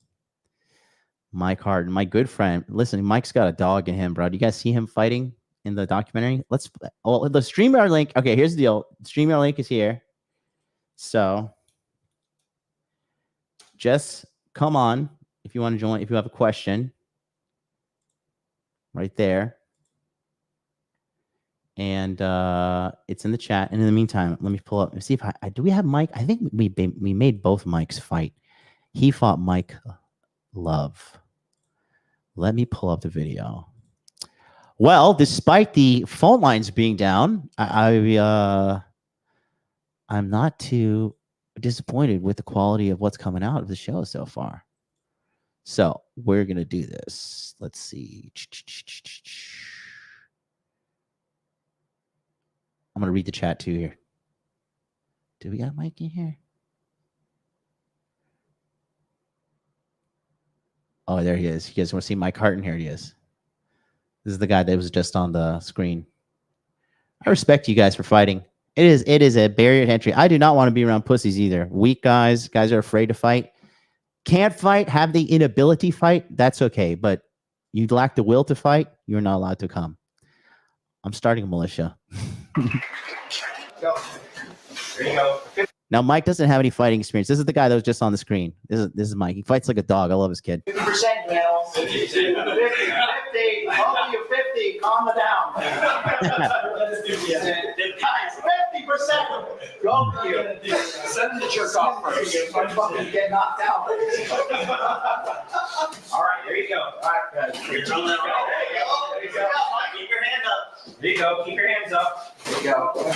Mike Harten, my good friend. Listen, Mike's got a dog in him, bro. Do you guys see him fighting in the documentary? The StreamYard link. Okay, here's the deal. StreamYard link is here. So just come on if you want to join. If you have a question. Right there. And it's in the chat. And in the meantime, let me pull up and see if do we have Mike? I think we made both Mikes fight. He fought Mike Love. Let me pull up the video. Well, despite the phone lines being down, I'm not too disappointed with the quality of what's coming out of the show so far. So we're going to do this. Let's see. I'm going to read the chat too here. Do we got Mike in here? Oh, there he is. You guys want to see Mike Harten? Here he is. This is the guy that was just on the screen. I respect you guys for fighting. It is a barrier to entry. I do not want to be around pussies either. Weak guys are afraid to fight. Can't fight, have the inability fight, that's okay. But you lack the will to fight, you're not allowed to come. I'm starting a militia. Go. There you go. Now, Mike doesn't have any fighting experience. This is the guy that was just on the screen. This is Mike. He fights like a dog. I love his kid. 50% now. 50. 50. All you 50. Calm it down. Guys, 50%. Go for you. Send the jerk off first. I'm fucking get knocked out. All right, there you go. All right, guys. You're throwing that right. There you go. Keep your hand up. There you go. Keep your hands up. There you go. Good.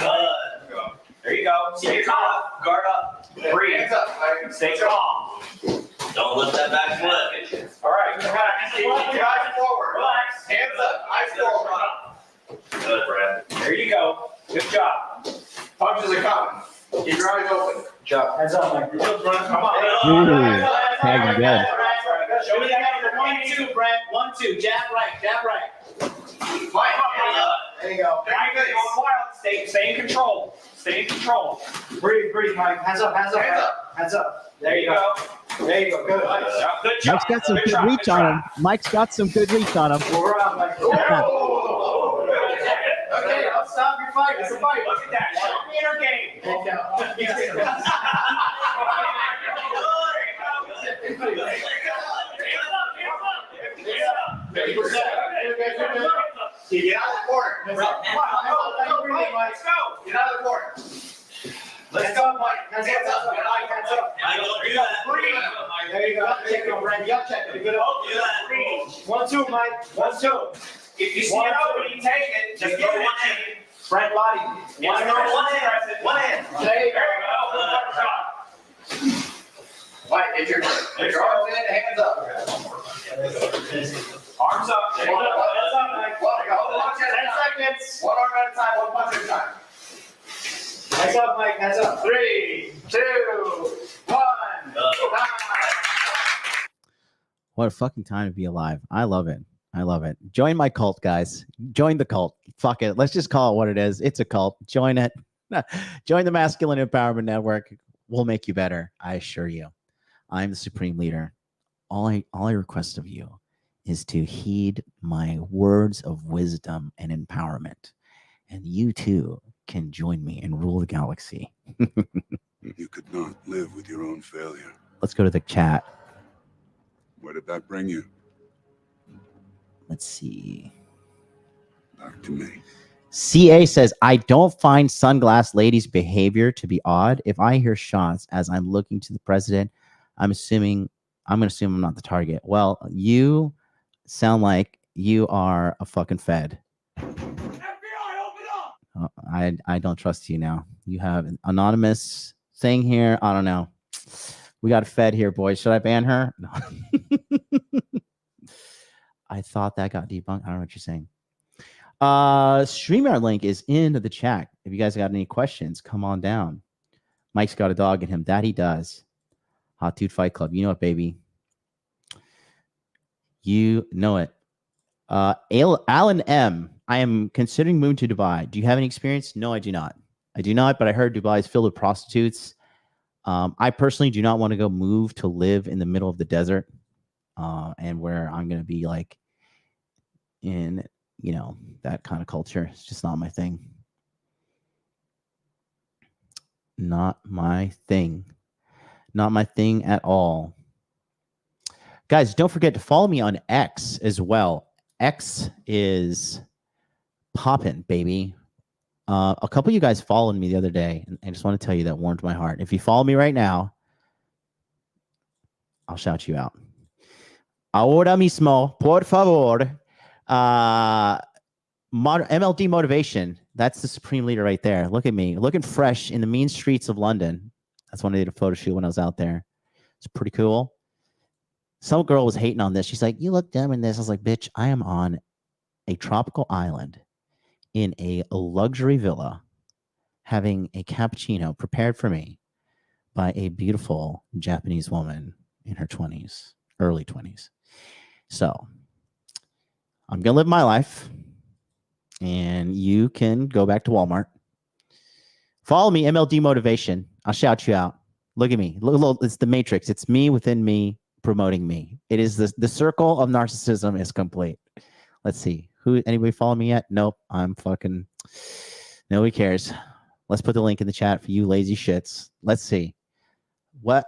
There you go. Stay calm. Guard up. Breathe. Hands up. Stay calm. Don't lift that back foot. All right. Eyes forward. Relax. Hands up. Eyes forward. Good, Brad. There you go. Good job. Punches are coming. Keep your eyes open. Good job. Heads up, Mike. Come on. Tagging good. Show me that number 1, 2, Brent. 1, 2. Jab right. Jab right. Mike. There you go. Mike, going wild. Stay in control. Stay in control. Breathe, Mike. Hands up, hands up. Hands up. Hands up. There you go. There you go. Good. Good job. Mike's got some good reach on him. Mike's got some good reach on him. We're out, Mike. Okay, I'll stop your fight. It's a fight. Look at that. Show me your game. There you go. Get out of the corner. Let's go. Get out of the corner. Let's go, Mike. Hands up. Hands up. I don't do that. There you go. Check it, Brent. Yup, check it. Good. Don't do that. 1, 2, Mike. 1, 2. If you see it open, you take it. Just go one hand. Brent body. One hand. There you go. Mike, get your arms in, hands up. Arms up. Hands up, Mike. 10 seconds. One arm at a time, one punch at a time. Hands up, Mike. Hands up. 3, 2, 1. What a fucking time to be alive. I love it. I love it. Join my cult, guys. Join the cult. Fuck it. Let's just call it what it is. It's a cult. Join it. Join the Masculine Empowerment Network. We'll make you better. I assure you. I'm the supreme leader. All I request of you is to heed my words of wisdom and empowerment. And you too can join me and rule the galaxy. You could not live with your own failure. Let's go to the chat. Where did that bring you? Let's see. Back to me. CA says, I don't find Sunglass Lady's behavior to be odd. If I hear shots as I'm looking to the president, I'm going to assume I'm not the target. Well, you sound like you are a fucking Fed. FBI, open up! I don't trust you now. You have an anonymous thing here. I don't know. We got a Fed here, boys. Should I ban her? No. I thought that got debunked. I don't know what you're saying. StreamYard link is in the chat. If you guys got any questions, come on down. Mike's got a dog in him. That he does. Hot Dude Fight Club. You know it, baby. You know it. Alan M. I am considering moving to Dubai. Do you have any experience? No, I do not. I do not, but I heard Dubai is filled with prostitutes. I personally do not want to go move to live in the middle of the desert and where I'm going to be like in, you know, that kind of culture. It's just not my thing. Not my thing. Not my thing at all. Guys, don't forget to follow me on X as well. X is popping, baby. A couple of you guys followed me the other day, and I just want to tell you that warmed my heart. If you follow me right now, I'll shout you out. Ahora mismo, por favor. MLD Motivation. That's the supreme leader right there. Look at me, looking fresh in the mean streets of London. That's when I did a photo shoot when I was out there. It's pretty cool. Some girl was hating on this. She's like, you look dumb in this. I was like, bitch, I am on a tropical island in a luxury villa having a cappuccino prepared for me by a beautiful Japanese woman in her 20s, early 20s. So I'm going to live my life, and you can go back to Walmart. Follow me, MLD Motivation. I'll shout you out. Look at me. Look, it's the matrix. It's me within me promoting me. It is the circle of narcissism is complete. Let's see. Anybody follow me yet? Nope. I'm fucking, nobody cares. Let's put the link in the chat for you lazy shits. Let's see.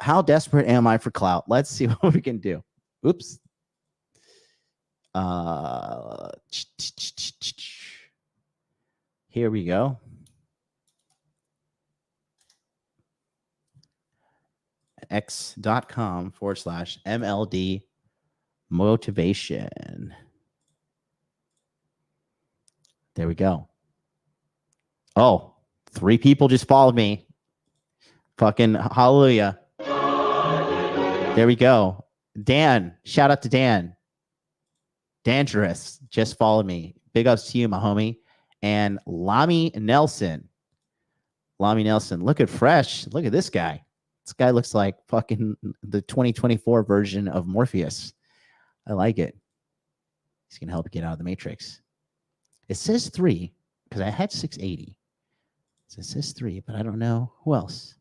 How desperate am I for clout? Let's see what we can do. Oops. Here we go. x.com/MLD motivation. There we go. Oh, 3 people just followed me. Fucking hallelujah. There we go. Dan, shout out to Dan. Dangerous just followed me. Big ups to you, my homie. And Lami Nelson. Lami Nelson, looking fresh. Look at this guy. This guy looks like fucking the 2024 version of Morpheus. I like it. He's going to help you get out of the matrix. It says 3 because I had 680. So it says 3, but I don't know who else.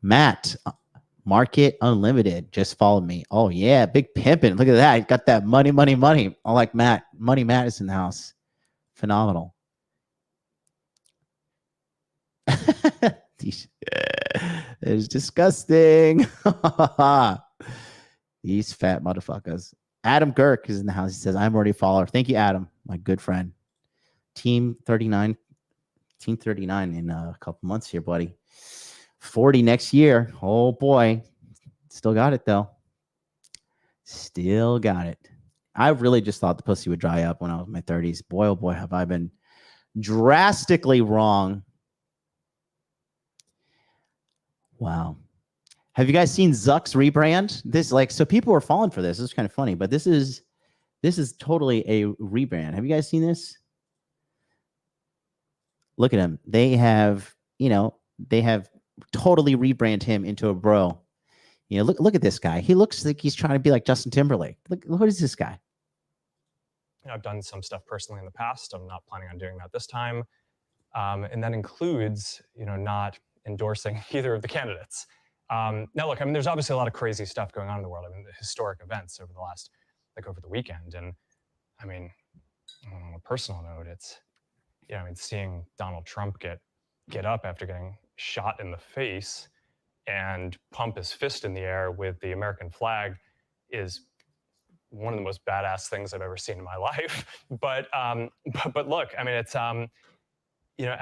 Matt, Market Unlimited, just followed me. Oh, yeah, big pimping. Look at that. He got that money, money, money. I like Matt. Money Matt is in the house. Phenomenal. It's disgusting. These fat motherfuckers. Adam Girk is in the house. He says, I'm already a follower. Thank you, Adam, my good friend. Team 39 in a couple months here, buddy. 40 next year. Oh, boy. Still got it, though. Still got it. I really just thought the pussy would dry up when I was in my 30s. Boy, oh, boy, have I been drastically wrong. Wow. Have you guys seen Zuck's rebrand? This, like, so people were falling for this. This is kind of funny, but this is totally a rebrand. Have you guys seen this? Look at him. They have totally rebrand him into a bro. You know, look at this guy. He looks like he's trying to be like Justin Timberlake. Look, what is this guy? I've done some stuff personally in the past. I'm not planning on doing that this time. And that includes, not endorsing either of the candidates. Now, look, I mean, there's obviously a lot of crazy stuff going on in the world. I mean, the historic events over over the weekend. And I mean, on a personal note, it's, seeing Donald Trump get get up after getting shot in the face and pump his fist in the air with the American flag is one of the most badass things I've ever seen in my life. But look, I mean, it's you know,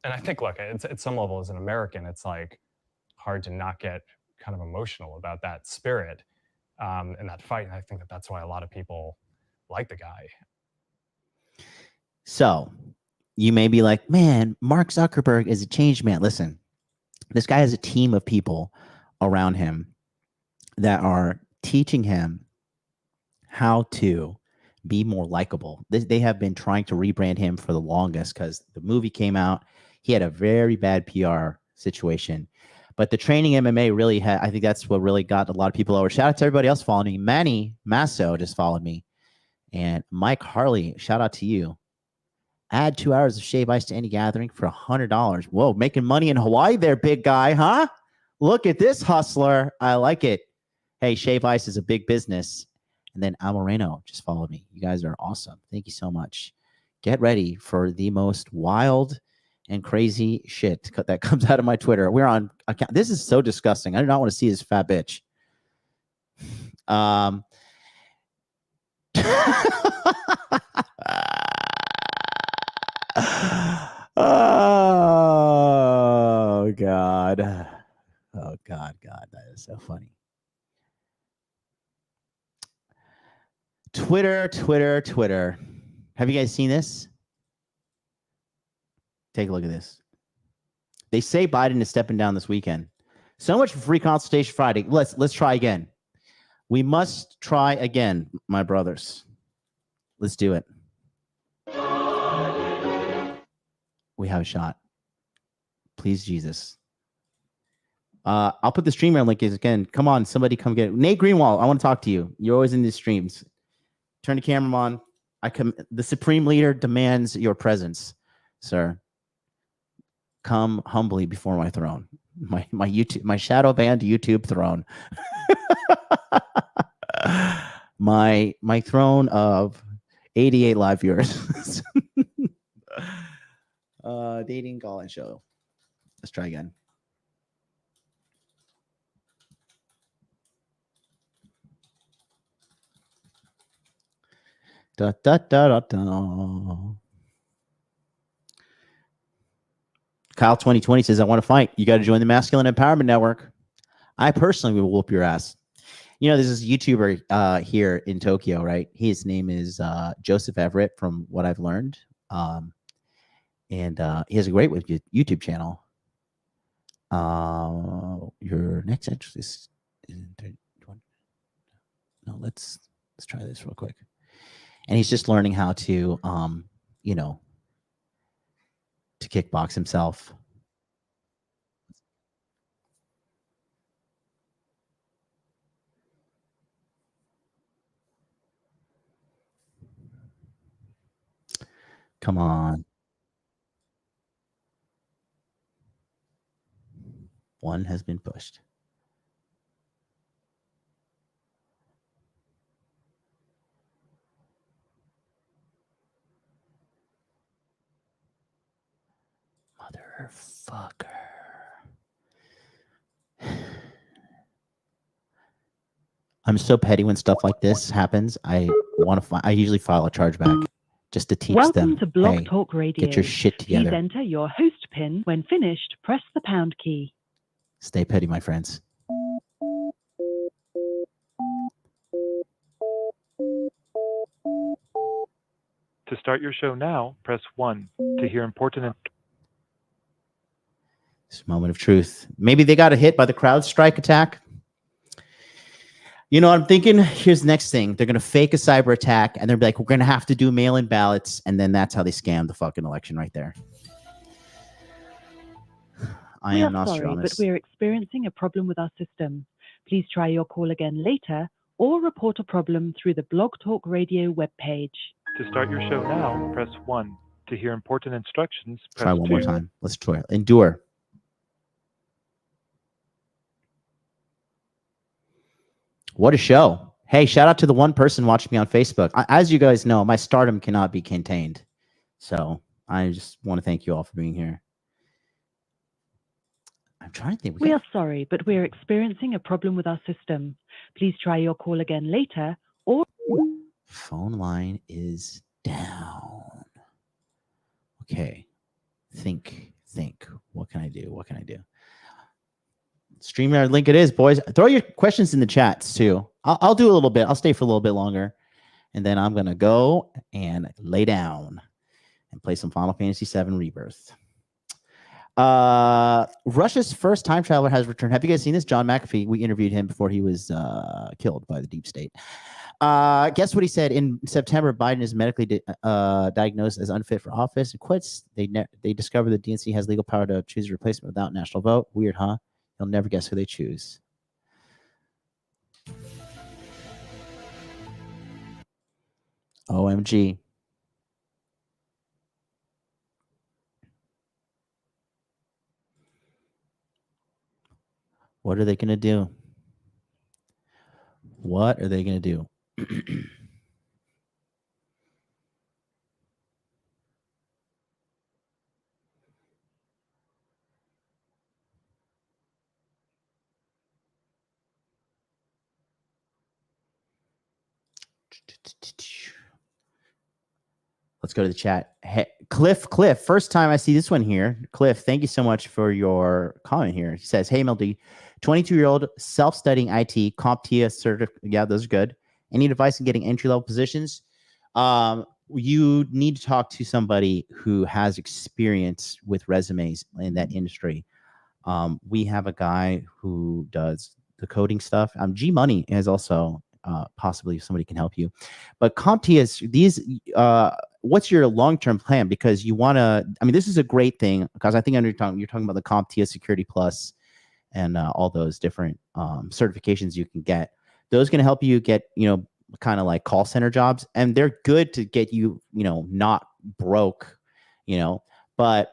and I think, look, it's, at some level as an American, it's like hard to not get kind of emotional about that spirit and that fight. And I think that that's why a lot of people like the guy. So you may be like, man, Mark Zuckerberg is a changed man. Listen, this guy has a team of people around him that are teaching him how to be more likable. They have been trying to rebrand him for the longest because the movie came out. He had a very bad PR situation. But the training MMA really had, I think that's what really got a lot of people over. Shout out to everybody else following me. Manny Masso just followed me. And Mike Harley, shout out to you. Add 2 hours of shave ice to any gathering for $100. Whoa, making money in Hawaii there, big guy, huh? Look at this hustler. I like it. Hey, shave ice is a big business. And then Al Moreno just followed me. You guys are awesome. Thank you so much. Get ready for the most wild and crazy shit that comes out of my Twitter. We're on account. This is so disgusting. I do not want to see this fat bitch. Oh God. Oh God. That is so funny. Twitter. Have you guys seen this? Take a look at this. They say Biden is stepping down this weekend. So much for free Consultation Friday. Let's try again. We must try again, my brothers. Let's do it. We have a shot. Please, Jesus. I'll put the streamer link again. Come on, somebody come get it. Nate Greenwald, I want to talk to you. You're always in these streams. Turn the camera on. The Supreme Leader demands your presence, sir. Come humbly before my throne. My YouTube, my shadow banned YouTube throne. my throne of 88 live viewers. Dating call-in show. Let's try again. Da, da, da, da, da. Kyle 2020 says, I want to fight. You got to join the Masculine Empowerment Network. I personally will whoop your ass. You know, there's this YouTuber here in Tokyo, right? His name is Joseph Everett, from what I've learned. And he has a great YouTube channel. Your next interest is no, let's try this real quick. And he's just learning how to you know, to kickbox himself. Come on. One has been pushed. Motherfucker. I'm so petty when stuff like this happens. I usually file a chargeback just to teach them. Welcome to Blog hey, Talk Radio. get your shit together. Please enter your host PIN. When finished, press the pound key. Stay petty, my friends. To start your show now, press 1. To hear important... This moment of truth. Maybe they got hit by the CrowdStrike attack. You know what I'm thinking? Here's the next thing. They're going to fake a cyber attack, and they're like, we're going to have to do mail-in ballots, and then that's how they scam the fucking election right there. I am Nostradamus. Sorry, but we're experiencing a problem with our system. Please try your call again later, or report a problem through the Blog Talk Radio webpage. To start your show now, press 1. To hear important instructions, press 2. Try one more time. Let's try it. Endure. What a show. Hey, shout out to the one person watching me on Facebook. As you guys know, my stardom cannot be contained. So I just want to thank you all for being here. trying to think. We are sorry, but we're experiencing a problem with our system. Please try your call again later or... Phone line is down. Okay. Think. What can I do? StreamYard link it is, boys. Throw your questions in the chats too. I'll do a little bit. I'll stay for a little bit longer. And then I'm going to go and lay down and play some Final Fantasy VII Rebirth. Russia's first time traveler has returned. Have you guys seen this? John McAfee. We interviewed him before he was killed by the deep state. Guess what he said? In September, Biden is medically diagnosed as unfit for office and quits. They discover the DNC has legal power to choose a replacement without national vote. Weird, huh? You'll never guess who they choose. OMG. What are they going to do? What are they going to do? Let's go to the chat. Hey, Cliff, first time I see this one here. Cliff, thank you so much for your comment here. He says, hey, MLD, 22-year-old self-studying IT, CompTIA certificate. Yeah, those are good. Any advice in getting entry-level positions? You need to talk to somebody who has experience with resumes in that industry. We have a guy who does the coding stuff. G Money is also possibly somebody can help you. But CompTIA is these. What's your long-term plan? Because you want to. I mean, this is a great thing because I think you're talking about the CompTIA Security Plus and all those different certifications you can get. Those can help you get kind of like call center jobs, and they're good to get you not broke, But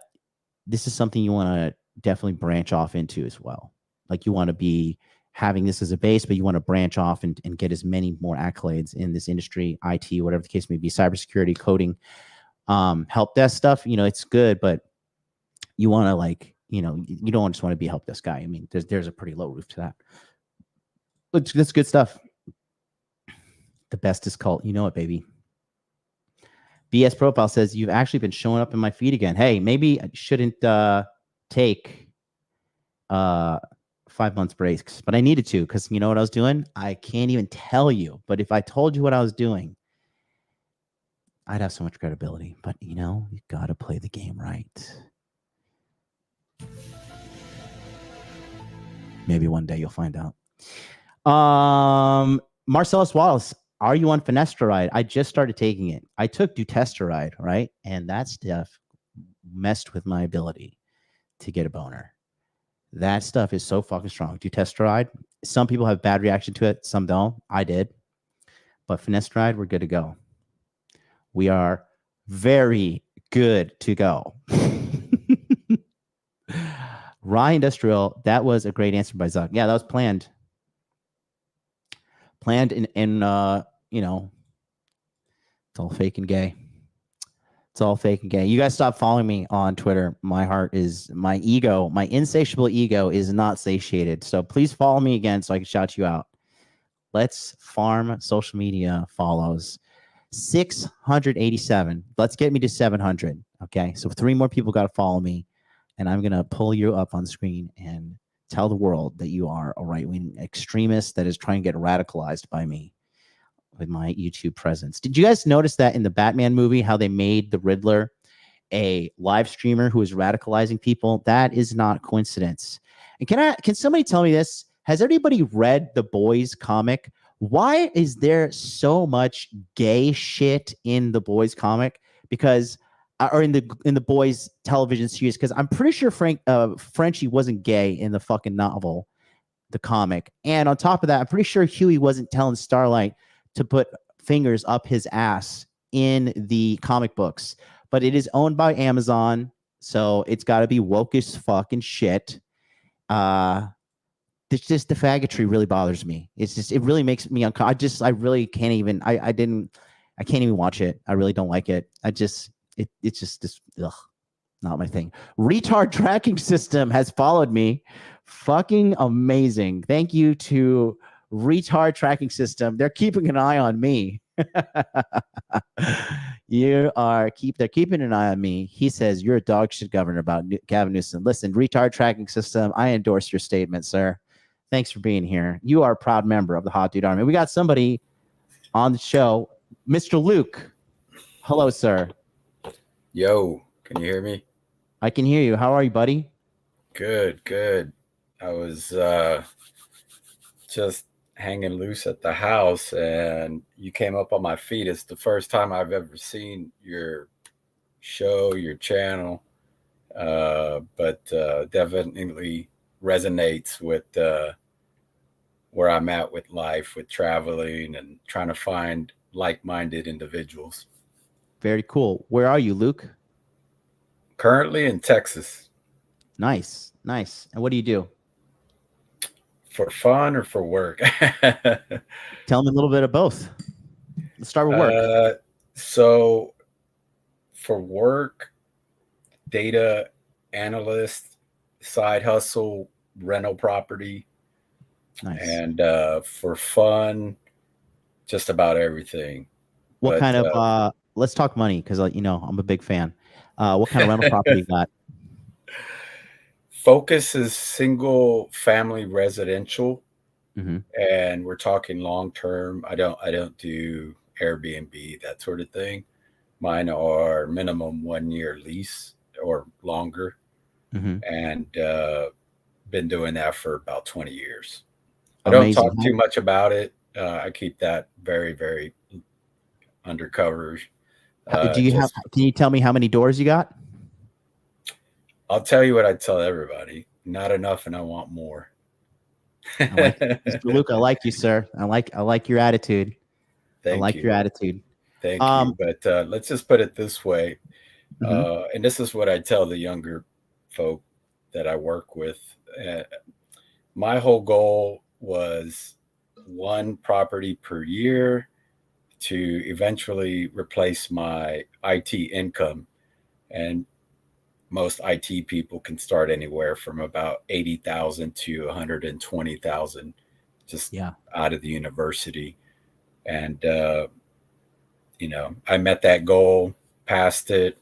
this is something you want to definitely branch off into as well. Like you want to be having this as a base, but you want to branch off and get as many more accolades in this industry, IT, whatever the case may be, cybersecurity, coding, help desk stuff. It's good, but you want to you don't just want to be a help desk guy. I mean, there's a pretty low roof to that. But that's good stuff. The best is cult. You know it, baby. BS Profile says, you've actually been showing up in my feed again. Hey, maybe I shouldn't take 5 months breaks, but I needed to because you know what I was doing? I can't even tell you. But if I told you what I was doing, I'd have so much credibility. But you got to play the game right. Maybe one day you'll find out. Marcellus Wallace, are you on finasteride? I just started taking it. I took dutasteride, right? And that stuff messed with my ability to get a boner. That stuff is so fucking strong. Dutasteride, some people have bad reaction to it. Some don't. I did. But finasteride, we're good to go. We are very good to go. Rye Industrial, that was a great answer by Zuck. Yeah, that was planned. Planned in it's all fake and gay. It's all fake and gay. You guys stop following me on Twitter. My ego, my insatiable ego is not satiated. So please follow me again so I can shout you out. Let's farm social media follows. 687. Let's get me to 700. Okay. So 3 more people got to follow me. And I'm going to pull you up on screen and tell the world that you are a right-wing extremist that is trying to get radicalized by me with my YouTube presence. Did you guys notice that in the Batman movie, how they made the Riddler a live streamer who is radicalizing people? That is not coincidence. And can somebody tell me this? Has anybody read the Boys comic? Why is there so much gay shit in the Boys comic? Because or in the Boys television series, because I'm pretty sure Frenchie wasn't gay in the fucking novel, the comic. And on top of that, I'm pretty sure Huey wasn't telling Starlight to put fingers up his ass in the comic books. But it is owned by Amazon, so it's got to be woke as fucking shit. It's just the faggotry really bothers me. It really makes me uncomfortable. I really can't even. I can't even watch it. I really don't like it. It's just this, not my thing. Retard tracking system has followed me fucking amazing. Thank you to Retard Tracking System. They're keeping an eye on me. They're keeping an eye on me. He says you're a dog shit governor about Gavin Newsom. Listen, Retard Tracking System, I endorse your statement, sir. Thanks for being here. You are a proud member of the Hot Dude Army. We got somebody on the show, Mr. Luke. Hello, sir. Yo, can you hear me? I can hear you. How are you, buddy? Good, good. I was just hanging loose at the house and you came up on my feed. It's the first time I've ever seen your show, your channel, but definitely resonates with where I'm at with life, with traveling and trying to find like-minded individuals. Very cool. Where are you, Luke? Currently in Texas. Nice, nice. And what do you do? For fun or for work? Tell me a little bit of both. Let's start with work. So for work, data analyst, side hustle, rental property. Nice. And for fun, just about everything. What kind of let's talk money, because I'm a big fan. What kind of rental property you got? Focus is single family residential, and we're talking long term. I don't do Airbnb, that sort of thing. Mine are minimum 1 year lease or longer, and been doing that for about 20 years. I don't talk too much about it. I keep that very, very undercover. Can you tell me how many doors you got? I'll tell you what I tell everybody. Not enough, and I want more. Mr. Luke, I like you, sir. I like your attitude. Thank you. Your attitude. Thank you. But let's just put it this way. And this is what I tell the younger folk that I work with. My whole goal was one property per year to eventually replace my IT income. And most IT people can start anywhere from about 80,000 to 120,000 just out of the university. And, I met that goal, passed it.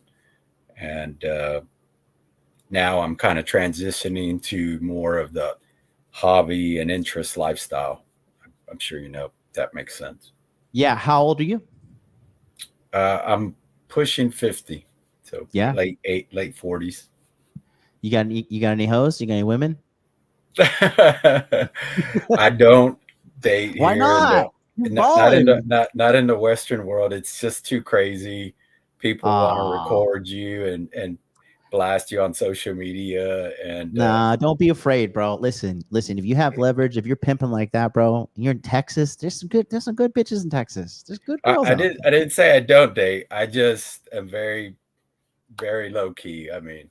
And now I'm kind of transitioning to more of the hobby and interest lifestyle. I'm sure that makes sense. Yeah. How old are you? I'm pushing 50. So late 40s. You got any hoes? You got any women? I don't date. Why not? Not in the Western world. It's just too crazy. People want to record you and blast you on social media. And don't be afraid, bro. Listen. If you have leverage, if you're pimping like that, bro, you're in Texas. There's some good bitches in Texas. There's good girls. I didn't say I don't date. I just am very, very low key. I mean,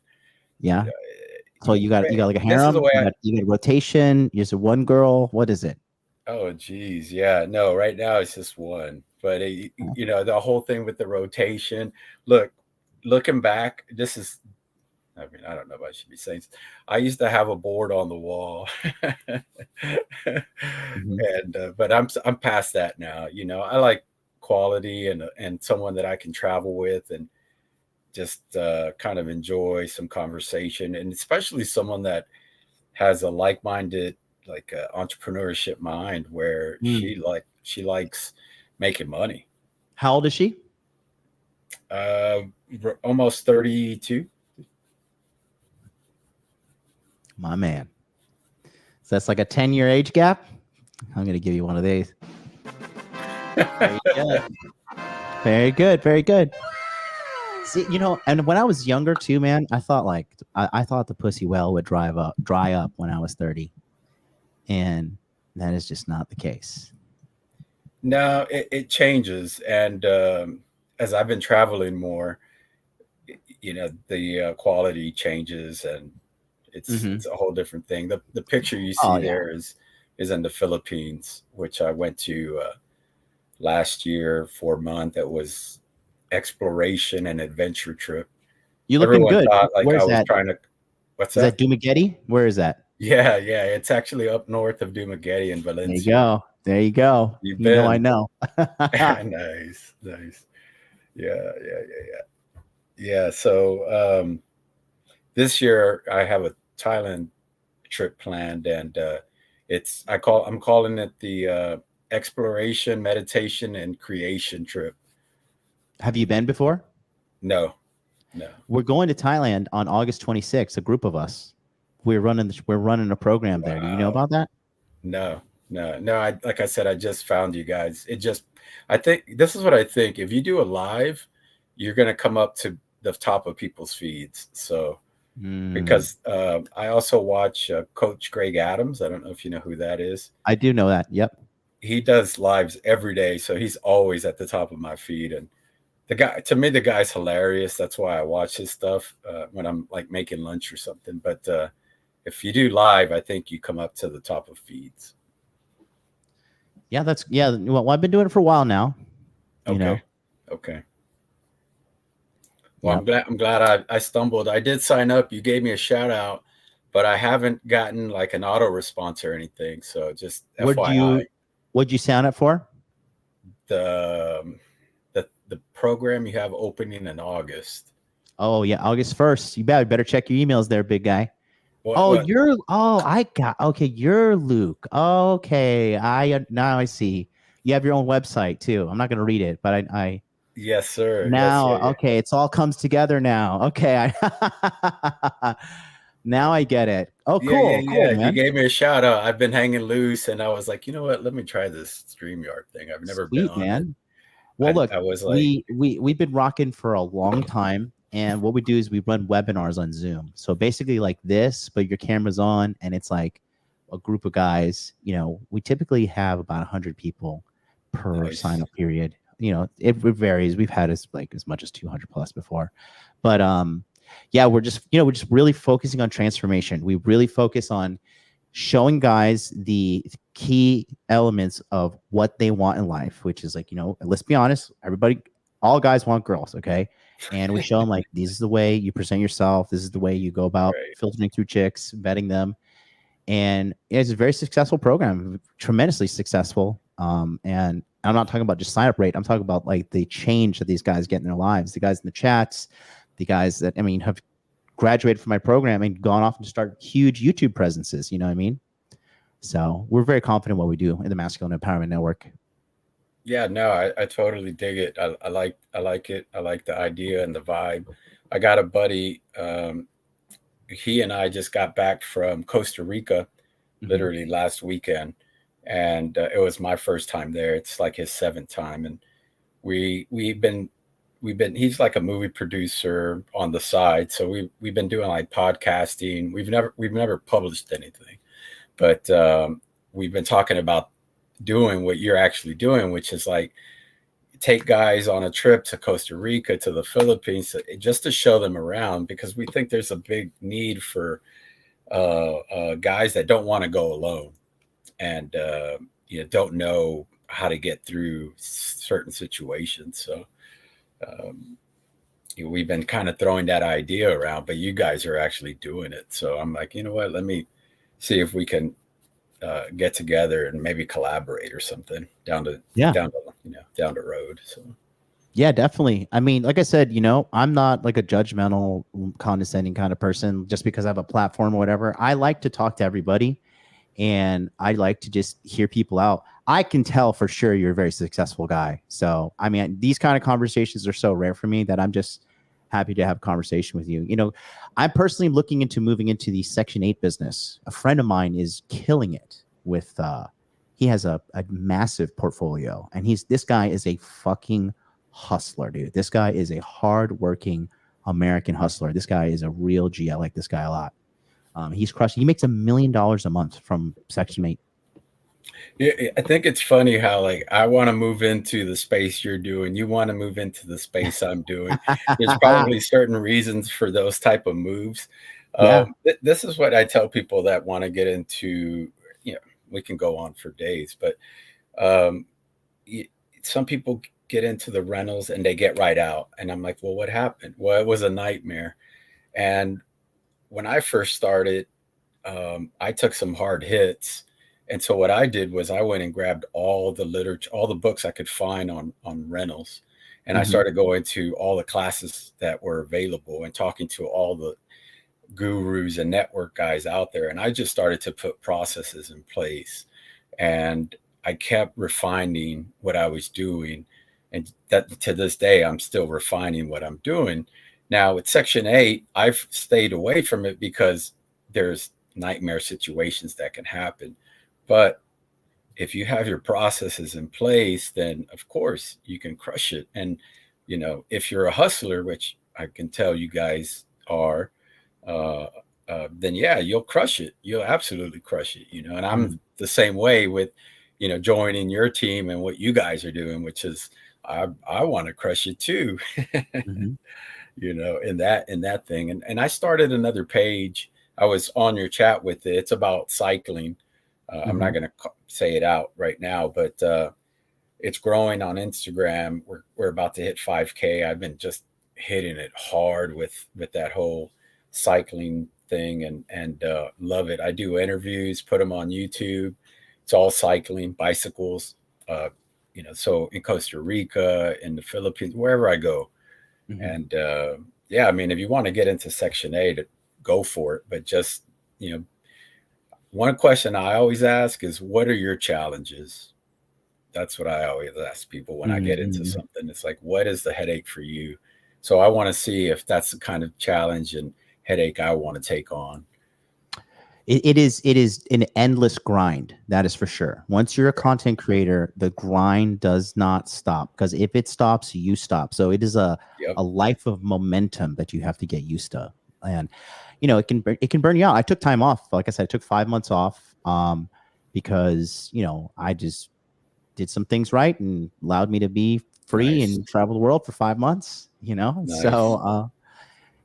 so you got like a harem. You got a rotation. You're just one girl. What is it? Oh, geez. Yeah. No, right now it's just one. But, the whole thing with the rotation. Looking back, I don't know if I should be saying this. I used to have a board on the wall. And but I'm past that now. I like quality and someone that I can travel with and just kind of enjoy some conversation, and especially someone that has a like-minded, like entrepreneurship mind where she likes making money. How old is she? Almost 32. My man. So that's like a 10-year age gap. I'm going to give you one of these. Very good. Very good. See, and when I was younger too, man, I thought I thought the pussy well would dry up when I was 30. And that is just not the case. No, it changes. And as I've been traveling more, the quality changes, and it's a whole different thing. The picture you see there is in the Philippines, which I went to last year for a month. It was exploration and adventure trip. You looking good. Thought, Where's I was that? trying to. What's that? Is that Dumaguete? Where is that? Yeah, yeah. It's actually up north of Dumaguete in There you Valencia. go. There you go. You've You know, I been. know. Nice, nice. Yeah, yeah, yeah, yeah. Yeah. So this year I have a Thailand trip planned, and I'm calling it the exploration, meditation, and creation trip. Have you been before? No, no. We're going to Thailand on August 26th, a group of us. We're running a program there. Do you know Wow. about that? No, no, no. Like I said, I just found you guys. I think this is what I think. If you do a live, you're gonna come up to the top of people's feeds. So because I also watch Coach Greg Adams. I don't know if you know who that is. I do know that. Yep. He does lives every day, so he's always at the top of my feed. And to me, the guy's hilarious. That's why I watch his stuff when I'm like making lunch or something. But if you do live, I think you come up to the top of feeds. Yeah, well, I've been doing it for a while now. Okay. Okay. Well, I'm glad I stumbled. I did sign up. You gave me a shout out, but I haven't gotten like an auto response or anything. So just FYI. What'd you sign up for? The program you have opening in August. Oh yeah, August 1st. You better check your emails there, big guy. You're Luke. Okay, now I see. You have your own website too. I'm not going to read it, but I yes, sir. Now, yes, yeah. Okay, it's all comes together now. Okay, now I get it. Oh, cool, yeah. Man. You gave me a shout out. I've been hanging loose, and I was like, you know what? Let me try this StreamYard thing. I've never been on it. Well, look, I was like, we've been rocking for a long time, and what we do is we run webinars on Zoom. So basically, like this, but your camera's on, and it's like a group of guys. We typically have about 100 people per sign up period. It varies. We've had as much as 200 plus before, but we're just really focusing on transformation. We really focus on showing guys the key elements of what they want in life, which is let's be honest, all guys want girls, okay? And we show them this is the way you present yourself. This is the way you go about filtering through chicks, vetting them. And it's a very successful program, tremendously successful. And I'm not talking about just sign up rate. I'm talking about the change that these guys get in their lives. The guys in the chats, the guys that have graduated from my program and gone off and start huge YouTube presences. You know what I mean? So we're very confident in what we do in the Masculine Empowerment Network. Yeah, no, I totally dig it. I like it. I like the idea and the vibe. I got a buddy. He and I just got back from Costa Rica, literally last weekend, and it was my first time there. It's like his 7th time, and we've been. He's like a movie producer on the side, so we've been doing like podcasting. We've never published anything, but we've been talking about doing what you're actually doing, which is like take guys on a trip to Costa Rica, to the Philippines, just to show them around, because we think there's a big need for guys that don't want to go alone and don't know how to get through certain situations. So we've been kind of throwing that idea around, but you guys are actually doing it. So I'm like, you know what? Let me see if we can get together and maybe collaborate or something down the road. So yeah, definitely. I mean, like I said, I'm not like a judgmental, condescending kind of person just because I have a platform or whatever. I like to talk to everybody, and I like to just hear people out. I can tell for sure you're a very successful guy. So, I mean, these kind of conversations are so rare for me that I'm just happy to have a conversation with you. I'm personally looking into moving into the Section 8 business. A friend of mine is killing it with, he has a massive portfolio, and this guy is a fucking hustler, dude. This guy is a hardworking American hustler. This guy is a real G. I like this guy a lot. He's crushing. He makes $1 million a month from Section 8. Yeah, I think it's funny how I want to move into the space you're doing. You want to move into the space I'm doing. There's probably certain reasons for those type of moves. This is what I tell people that want to get into. We can go on for days, but some people get into the rentals and they get right out. And I'm like, well, what happened? Well, it was a nightmare. And when I first started, I took some hard hits. And so what I did was I went and grabbed all the literature, all the books I could find on rentals. And I started going to all the classes that were available and talking to all the gurus and network guys out there. And I just started to put processes in place. And I kept refining what I was doing. And that to this day, I'm still refining what I'm doing. Now with Section 8, I've stayed away from it because there's nightmare situations that can happen. But if you have your processes in place, then of course you can crush it. And, you know, if you're a hustler, which I can tell you guys are, then yeah, you'll crush it. You'll absolutely crush it, you know, and I'm the same way with, you know, joining your team and what you guys are doing, which is I want to crush it too, you know, in that thing. And I started another page. I was on your chat with it. It's about cycling. I'm not going to say it out right now, but it's growing on Instagram. We're about to hit 5K. I've been just hitting it hard with that whole cycling thing and love it. I do interviews, put them on YouTube. It's all cycling, bicycles, you know, so in Costa Rica, in the Philippines, wherever I go. And yeah, I mean, if you want to get into Section 8, go for it. But just, you know, one question I always ask is, what are your challenges? That's what I always ask people when I get into something. It's like, what is the headache for you? So I want to see if that's the kind of challenge and headache I want to take on. It is an endless grind. That is for sure. Once you're a content creator, the grind does not stop, because if it stops, you stop. So it is a life of momentum that you have to get used to. And, you know, it can burn you out. I took time off. Like I said, I took 5 months off because, you know, I just did some things right and allowed me to be free and travel the world for 5 months, you know? So,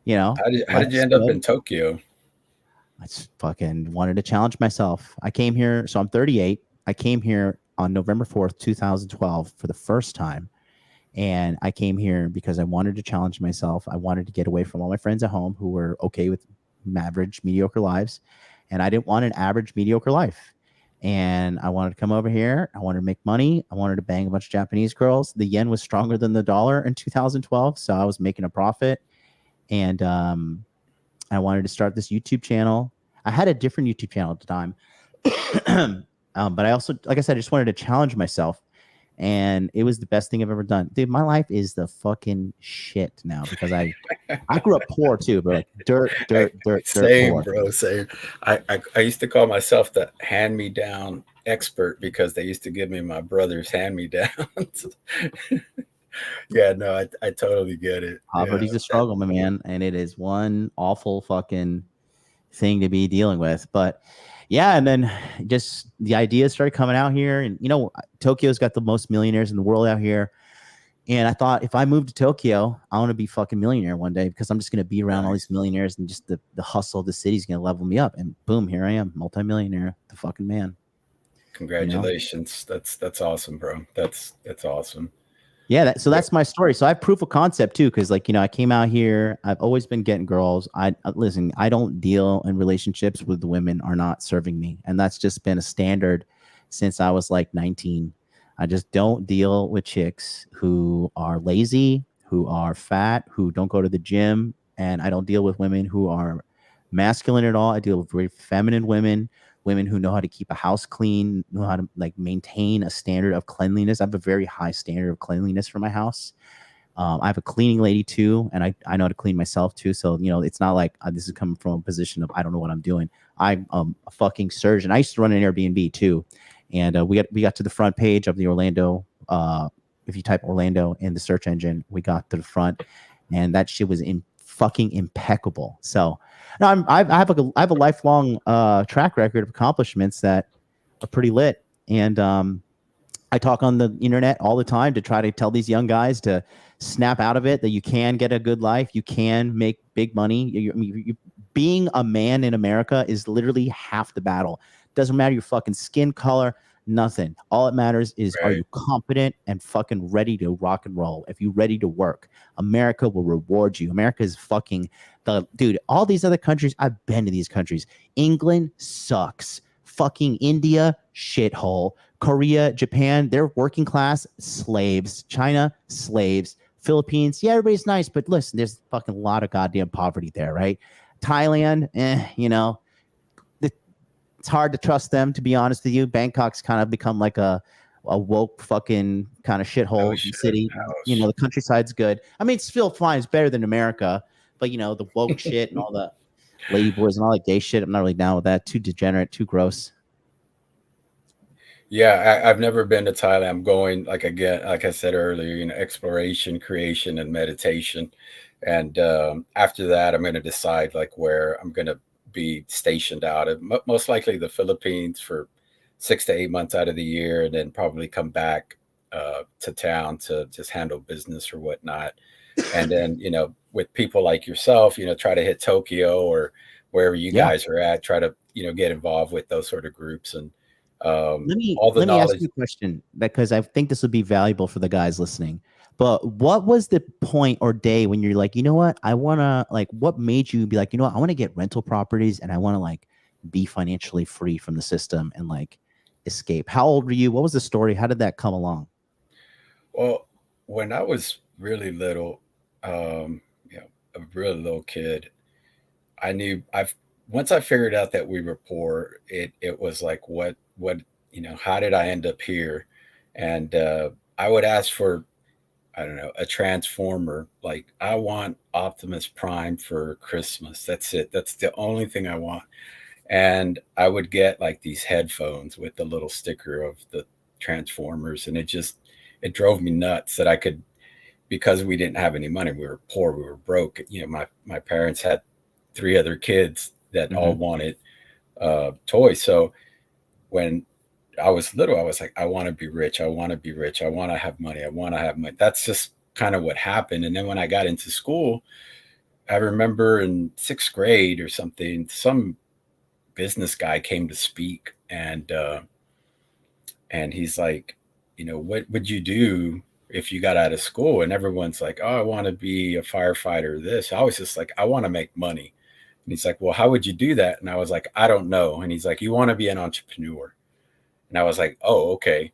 you know, how did you end up in Tokyo? I just fucking wanted to challenge myself. I came here. So I'm 38. I came here on November 4th, 2012 for the first time. And I came here because I wanted to challenge myself. I wanted to get away from all my friends at home who were okay with average, mediocre lives. And I didn't want an average, mediocre life. And I wanted to come over here. I wanted to make money. I wanted to bang a bunch of Japanese girls. The yen was stronger than the dollar in 2012. So I was making a profit. And I wanted to start this YouTube channel. I had a different YouTube channel at the time. But I also, like I said, I just wanted to challenge myself. And it was the best thing I've ever done. Dude, my life is the fucking shit now because I grew up poor too, but like dirt Same, poor. Bro, same. I used to call myself the hand-me-down expert because they used to give me my brother's hand-me-downs. Yeah, no, I totally get it. Poverty's a struggle, my man, and it is one awful fucking thing to be dealing with. But yeah, and then just the ideas started coming out here, and you know, Tokyo's got the most millionaires in the world out here. And I thought, if I move to Tokyo, I want to be fucking millionaire one day because I'm just gonna be around all these millionaires, and just the hustle of the city's gonna level me up. And boom, here I am, multimillionaire, the fucking man. Congratulations. You know? That's awesome, bro. That's awesome. Yeah, so that's my story. So I have proof of concept too, because like, you know, I came out here. I've always been getting girls. Listen, I don't deal in relationships with the women are not serving me, and that's just been a standard since I was like 19. I just don't deal with chicks who are lazy, who are fat, who don't go to the gym, and I don't deal with women who are masculine at all. I deal with very feminine women who know how to keep a house clean, know how to like maintain a standard of cleanliness. I have a very high standard of cleanliness for my house. I have a cleaning lady too, and I know how to clean myself too. So, you know, it's not like this is coming from a position of I don't know what I'm doing. I'm a fucking surgeon. I used to run an Airbnb too, and we got to the front page of the Orlando. If you type Orlando in the search engine, we got to the front, and that shit was fucking impeccable. So. No, I have a lifelong track record of accomplishments that are pretty lit, and I talk on the internet all the time to try to tell these young guys to snap out of it, that you can get a good life, you can make big money. Being a man in America is literally half the battle. Doesn't matter your fucking skin color, nothing. All it matters is are you competent and fucking ready to rock and roll? If you're ready to work, America will reward you. America is fucking Dude, all these other countries, I've been to these countries. England sucks. Fucking India, shithole. Korea, Japan, they're working class slaves. China, slaves. Philippines, yeah, everybody's nice, but listen, there's fucking a lot of goddamn poverty there, right? Thailand, it's hard to trust them, to be honest with you. Bangkok's kind of become like a woke fucking kind of shithole city. The countryside's good. I mean, it's still fine. It's better than America, but the woke shit and all the lady boys and all that gay shit, I'm not really down with that. Too degenerate, too gross. Yeah, I've never been to Thailand. I'm going, like I said earlier, exploration, creation, and meditation. And after that, I'm going to decide like where I'm going to be stationed out of. Most likely the Philippines for 6 to 8 months out of the year, and then probably come back to town to just handle business or whatnot. And then, with people like yourself, try to hit Tokyo or wherever you guys are at, try to, get involved with those sort of groups. And let me ask you a question, because I think this would be valuable for the guys listening. But what was the point or day when you're like, you know what, I want to, like, what made you be like, you know what, I want to get rental properties and I want to like be financially free from the system and like escape? How old were you? What was the story? How did that come along? Well, when I was really little, a really little kid, I knew once I figured out that we were poor, it was like, what, how did I end up here? And I would ask for, I don't know, a transformer. Like, I want Optimus Prime for Christmas. That's it. That's the only thing I want. And I would get like these headphones with the little sticker of the Transformers. And it drove me nuts that I could, because we didn't have any money. We were poor. We were broke. My parents had 3 other kids that all wanted toys. So when I was little, I was like, I want to be rich. I want to be rich. I want to have money. I want to have money. That's just kind of what happened. And then when I got into school, I remember in 6th grade or something, some business guy came to speak, and he's like, what would you do if you got out of school? And everyone's like, oh, I want to be a firefighter or this. I was just like, I want to make money. And he's like, well, how would you do that? And I was like, I don't know. And he's like, you want to be an entrepreneur. And I was like, oh, okay.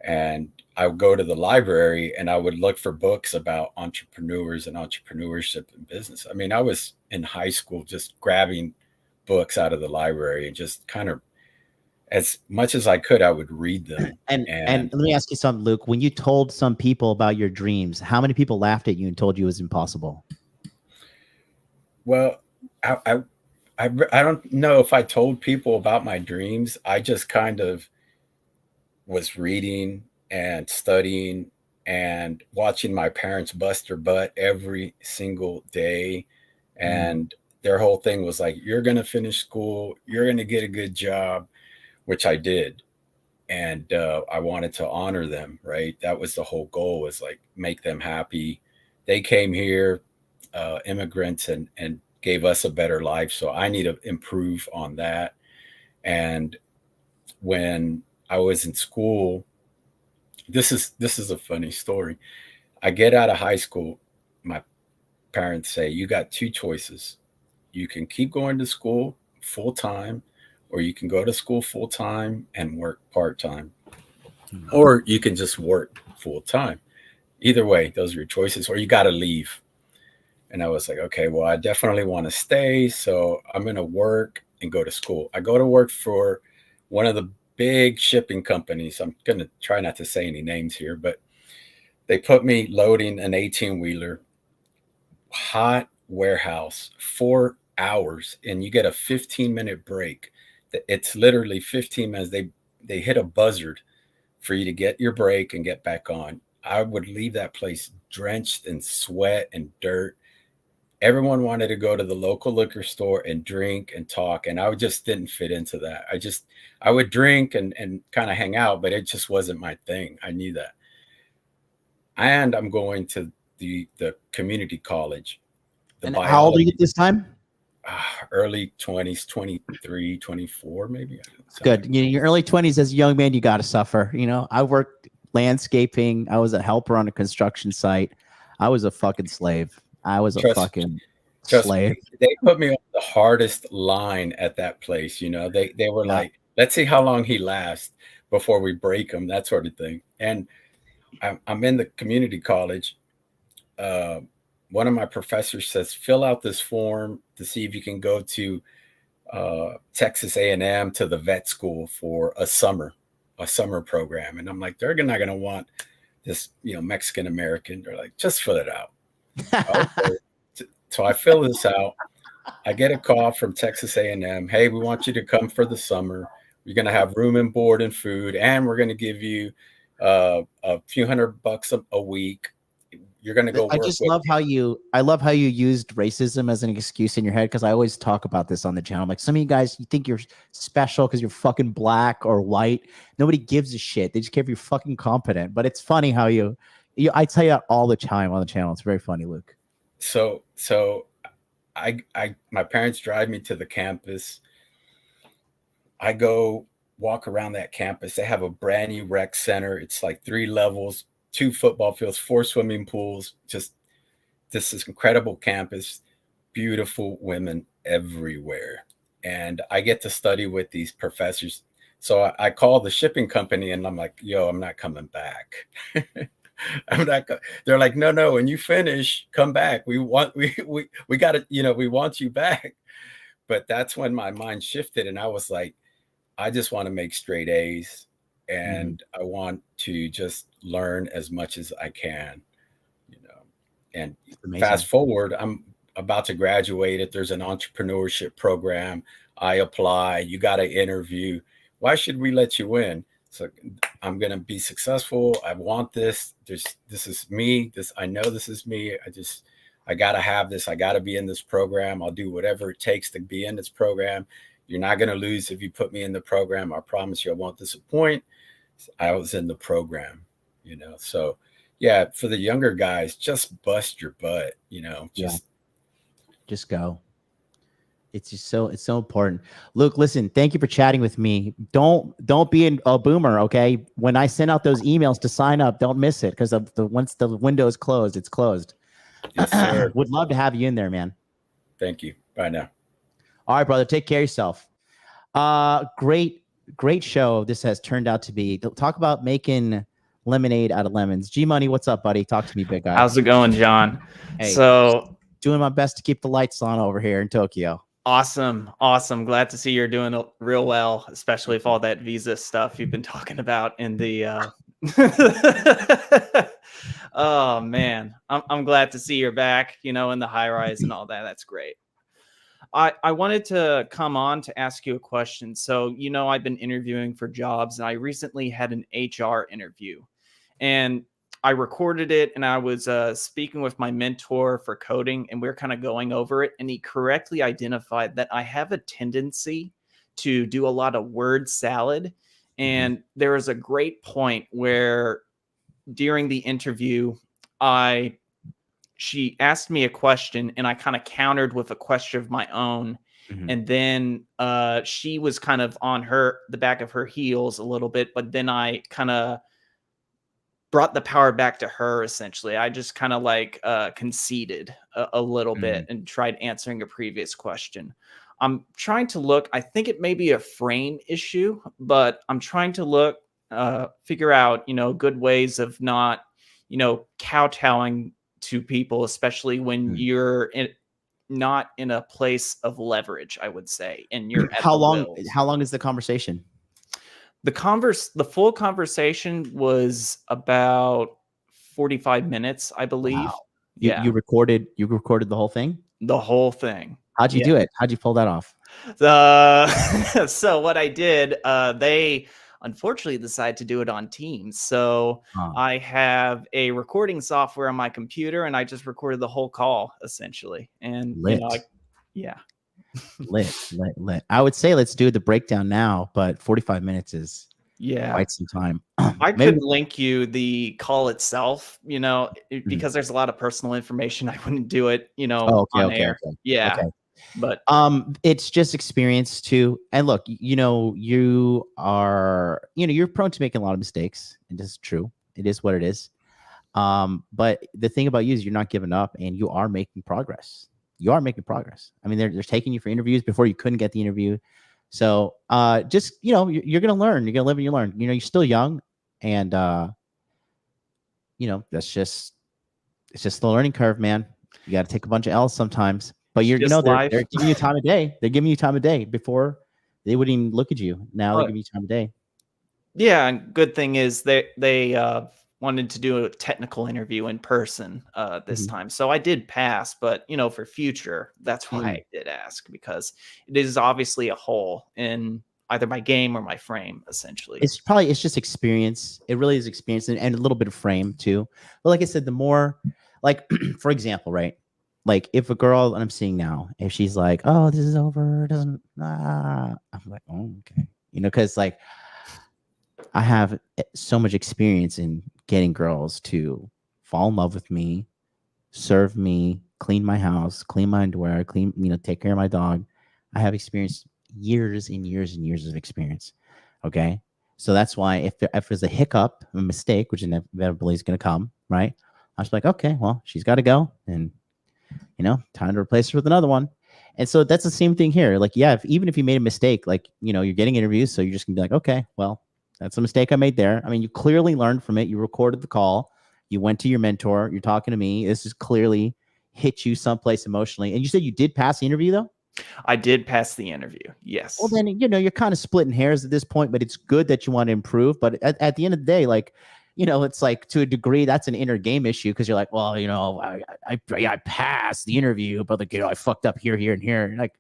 And I would go to the library and I would look for books about entrepreneurs and entrepreneurship and business. I mean, I was in high school just grabbing books out of the library and just kind of, as much as I could, I would read them. And let me ask you something, Luke. When you told some people about your dreams, how many people laughed at you and told you it was impossible? Well, I don't know if I told people about my dreams. I just kind of was reading and studying and watching my parents bust their butt every single day. And their whole thing was like, you're going to finish school, you're going to get a good job, which I did. And I wanted to honor them, right? That was the whole goal, was like make them happy. They came here, immigrants, and gave us a better life. So I need to improve on that. And when I was in school, this is a funny story. I get out of high school. My parents say, you got 2 choices. You can keep going to school full time, or you can go to school full time and work part time, or you can just work full time. Either way, those are your choices, or you got to leave. And I was like, okay, well, I definitely want to stay. So I'm going to work and go to school. I go to work for one of the big shipping companies. I'm going to try not to say any names here, but they put me loading an 18-wheeler, hot warehouse, 4 hours, and you get a 15-minute break. It's literally 15 minutes. They hit a buzzard for you to get your break and get back on. I would leave that place drenched in sweat and dirt. Everyone wanted to go to the local liquor store and drink and talk, and I just didn't fit into that. I would drink and kind of hang out, but it just wasn't my thing. I knew that. And I'm going to the community college. And how old are you at this time? Early 20s, 23, 24, maybe. Good. Your early 20s as a young man, you got to suffer. I worked landscaping. I was a helper on a construction site. I was a fucking slave. I was a fucking Trust Slave. me, they put me on the hardest line at that place. You know, they were like, let's see how long he lasts before we break him, that sort of thing. And I'm in the community college. One of my professors says, fill out this form to see if you can go to Texas A&M to the vet school for a summer program. And I'm like, they're not going to want this, Mexican American. They're like, just fill it out. Okay. So I fill this out. I get a call from Texas A&M. Hey, we want you to come for the summer. We're going to have room and board and food, and we're going to give you a few $100 a week. You're going to go work. I love how you used racism as an excuse in your head, because I always talk about this on the channel. Like, some of you guys, you think you're special because you're fucking black or white. Nobody gives a shit. They just care if you're fucking competent. But it's funny how I tell you that all the time on the channel. It's very funny, Luke. So my parents drive me to the campus. I go walk around that campus. They have a brand new rec center. It's like 3 levels, 2 football fields, 4 swimming pools. Just this is incredible campus, beautiful women everywhere. And I get to study with these professors. So I call the shipping company and I'm like, yo, I'm not coming back. They're like, no, when you finish, come back. We got to, we want you back. But that's when my mind shifted and I was like, I just want to make straight A's and I want to just learn as much as I can, and fast forward, I'm about to graduate. There's an entrepreneurship program. I apply, you got to interview. Why should we let you in? So I'm going to be successful. I want this. This is me. I know this is me. I got to have this. I got to be in this program. I'll do whatever it takes to be in this program. You're not going to lose if you put me in the program. I promise you I won't disappoint. I was in the program, So yeah, for the younger guys, just bust your butt, just go. It's so important. Luke, listen, thank you for chatting with me. Don't be a boomer, okay? When I send out those emails to sign up, don't miss it, because once the window is closed, it's closed. Yes, sir. Would love to have you in there, man. Thank you. Bye now. All right, brother. Take care of yourself. Great show this has turned out to be. Talk about making lemonade out of lemons. G Money, what's up, buddy? Talk to me, big guy. How's it going, John? Hey, so doing my best to keep the lights on over here in Tokyo. Awesome. Glad to see you're doing real well, especially with all that visa stuff you've been talking about in the oh man, I'm glad to see you're back, in the high rise and all that. That's great. I wanted to come on to ask you a question. So, I've been interviewing for jobs and I recently had an HR interview and I recorded it and I was speaking with my mentor for coding and we were kind of going over it. And he correctly identified that I have a tendency to do a lot of word salad. And there was a great point where during the interview, she asked me a question and I kind of countered with a question of my own. And then she was kind of on the back of her heels a little bit, but then I kind of brought the power back to her. Essentially, I just kind of conceded a little bit and tried answering a previous question. I'm trying to look, I think it may be a frame issue, but I'm trying to figure out, good ways of not, kowtowing to people, especially when you're not in a place of leverage, I would say. And you're at how long is the conversation? The full conversation was about 45 minutes, I believe. Wow. You recorded the whole thing? The whole thing. How'd you do it? How'd you pull that off? So what I did, they unfortunately decided to do it on Teams. So I have a recording software on my computer and I just recorded the whole call essentially. And lit. Yeah. lit. I would say let's do the breakdown now, but 45 minutes is quite some time. I could link you the call itself, because there's a lot of personal information. I wouldn't do it, on air. Okay. Yeah. Okay. But it's just experience too. And look, you are, you're prone to making a lot of mistakes, and this is true. It is what it is. But the thing about you is you're not giving up and you are making progress. you are making progress. I mean, they're taking you for interviews before you couldn't get the interview. So just, you know, you're going to learn. You're going to live and you learn. You know, you're still young. And, you know, it's just the learning curve, man. You got to take a bunch of L's sometimes. But you know, they're giving you time of day. They're giving you time of day. Before they wouldn't even look at you. Now they give you time of day. Yeah, and good thing is they wanted to do a technical interview in person this time. So I did pass, but you know, for future, that's why I did ask, because it is obviously a hole in either my game or my frame, essentially. It's just experience. It really is experience and a little bit of frame too. But like I said, the more, like, for example, right? Like if a girl that I'm seeing now, if she's like, oh, this is over, I'm like, oh, okay. You know, because like I have so much experience in getting girls to fall in love with me, serve me, clean my house, clean my underwear, take care of my dog. I have experience, years and years and years of experience. Okay. So that's why if there's a hiccup, a mistake, which inevitably is going to come, right? I was like, okay, well, she's got to go, and you know, time to replace her with another one. And so that's the same thing here. Like, yeah, even if you made a mistake, like, you know, you're getting interviews, so you're just gonna be like, okay, well, that's a mistake I made there. I mean, you clearly learned from it. You recorded the call. You went to your mentor. You're talking to me. This is clearly hit you someplace emotionally. And you said you did pass the interview, though? I did pass the interview. Yes. Well, then, you know, you're kind of splitting hairs at this point, but it's good that you want to improve. But at the end of the day, like, you know, it's like to a degree that's an inner game issue, because you're like, well, you know, I passed the interview, but like, you know, I fucked up here, and here. Like,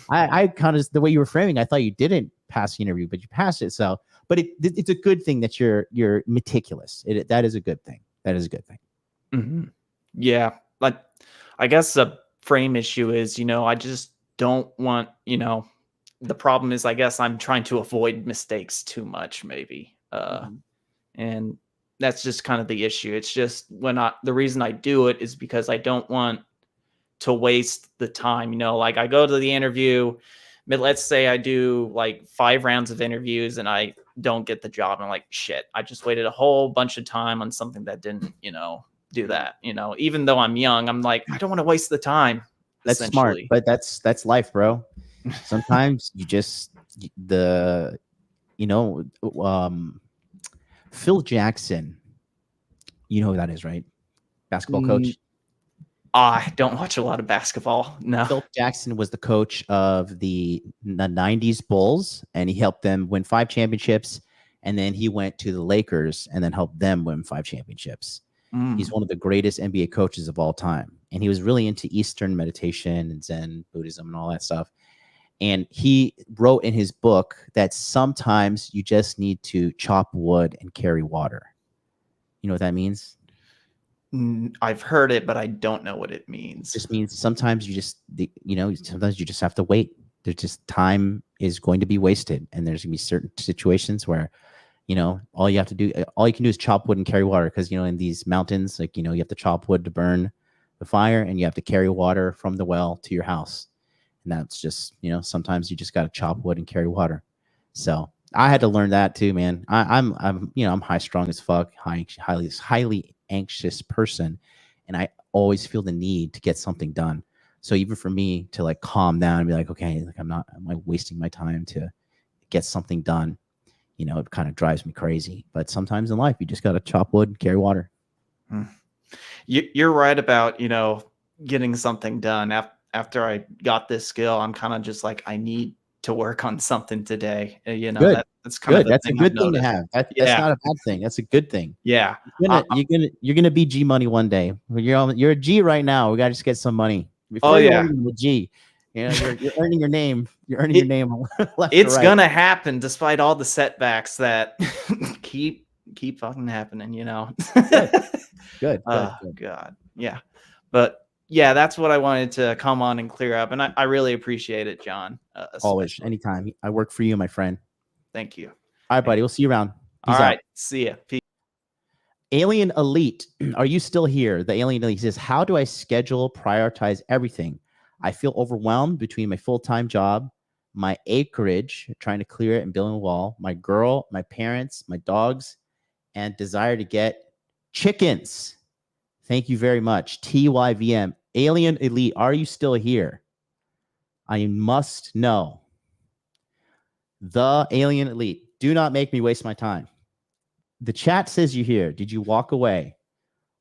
I kind of, the way you were framing, I thought you didn't pass the interview, but you passed it. So, but it's a good thing that you're meticulous. That is a good thing. That is a good thing. Mm-hmm. Yeah, like I guess the frame issue is, you know, I just don't want, you know, the problem is, I guess I'm trying to avoid mistakes too much, maybe, and that's just kind of the issue. It's just the reason I do it is because I don't want to waste the time. You know, like I go to the interview, but let's say I do like 5 rounds of interviews and I don't get the job. I'm like, shit, I just waited a whole bunch of time on something that didn't, you know, do that. You know, even though I'm young, I'm like, I don't want to waste the time. That's smart, but that's life, bro. Sometimes you just Phil Jackson, you know who that is, right? Basketball coach. I don't watch a lot of basketball. No. Phil Jackson was the coach of the 90s Bulls, and he helped them win 5 championships. And then he went to the Lakers and then helped them win 5 championships. He's one of the greatest NBA coaches of all time. And he was really into Eastern meditation and Zen Buddhism and all that stuff. And he wrote in his book that sometimes you just need to chop wood and carry water. You know what that means? I've heard it, but I don't know what it means. It just means sometimes sometimes you just have to wait. There's just, time is going to be wasted. And there's going to be certain situations where, you know, all you can do is chop wood and carry water. Because, you know, in these mountains, like, you know, you have to chop wood to burn the fire, and you have to carry water from the well to your house. And that's just, you know, sometimes you just got to chop wood and carry water. So I had to learn that too, man. I'm high strung as fuck, highly anxious person. And I always feel the need to get something done. So even for me to like calm down and be like, okay, like am I wasting my time to get something done? You know, it kind of drives me crazy. But sometimes in life, you just got to chop wood and carry water. You're right about, you know, getting something done. After I got this skill, I'm kind of just like, I need to work on something today. You know, that's kind of that's a good thing to have. That's not a bad thing. That's a good thing. Yeah, you're gonna be G money one day. You're a G right now. We gotta just get some money. Before you're the G. You know, you're earning your name. You're earning your name. It's gonna happen despite all the setbacks that keep fucking happening. You know. Good. God. Yeah. But yeah, that's what I wanted to come on and clear up. And I really appreciate it, John. Always, anytime. I work for you, my friend. Thank you. All right, buddy. We'll see you around. Peace out. See ya. Peace. Alien Elite, are you still here? The Alien Elite says, how do I prioritize everything? I feel overwhelmed between my full-time job, my acreage, trying to clear it and building a wall, my girl, my parents, my dogs, and desire to get chickens. Thank you very much. TYVM. Alien Elite, are you still here? I must know. The Alien Elite, do not make me waste my time. The chat says you're here. Did you walk away?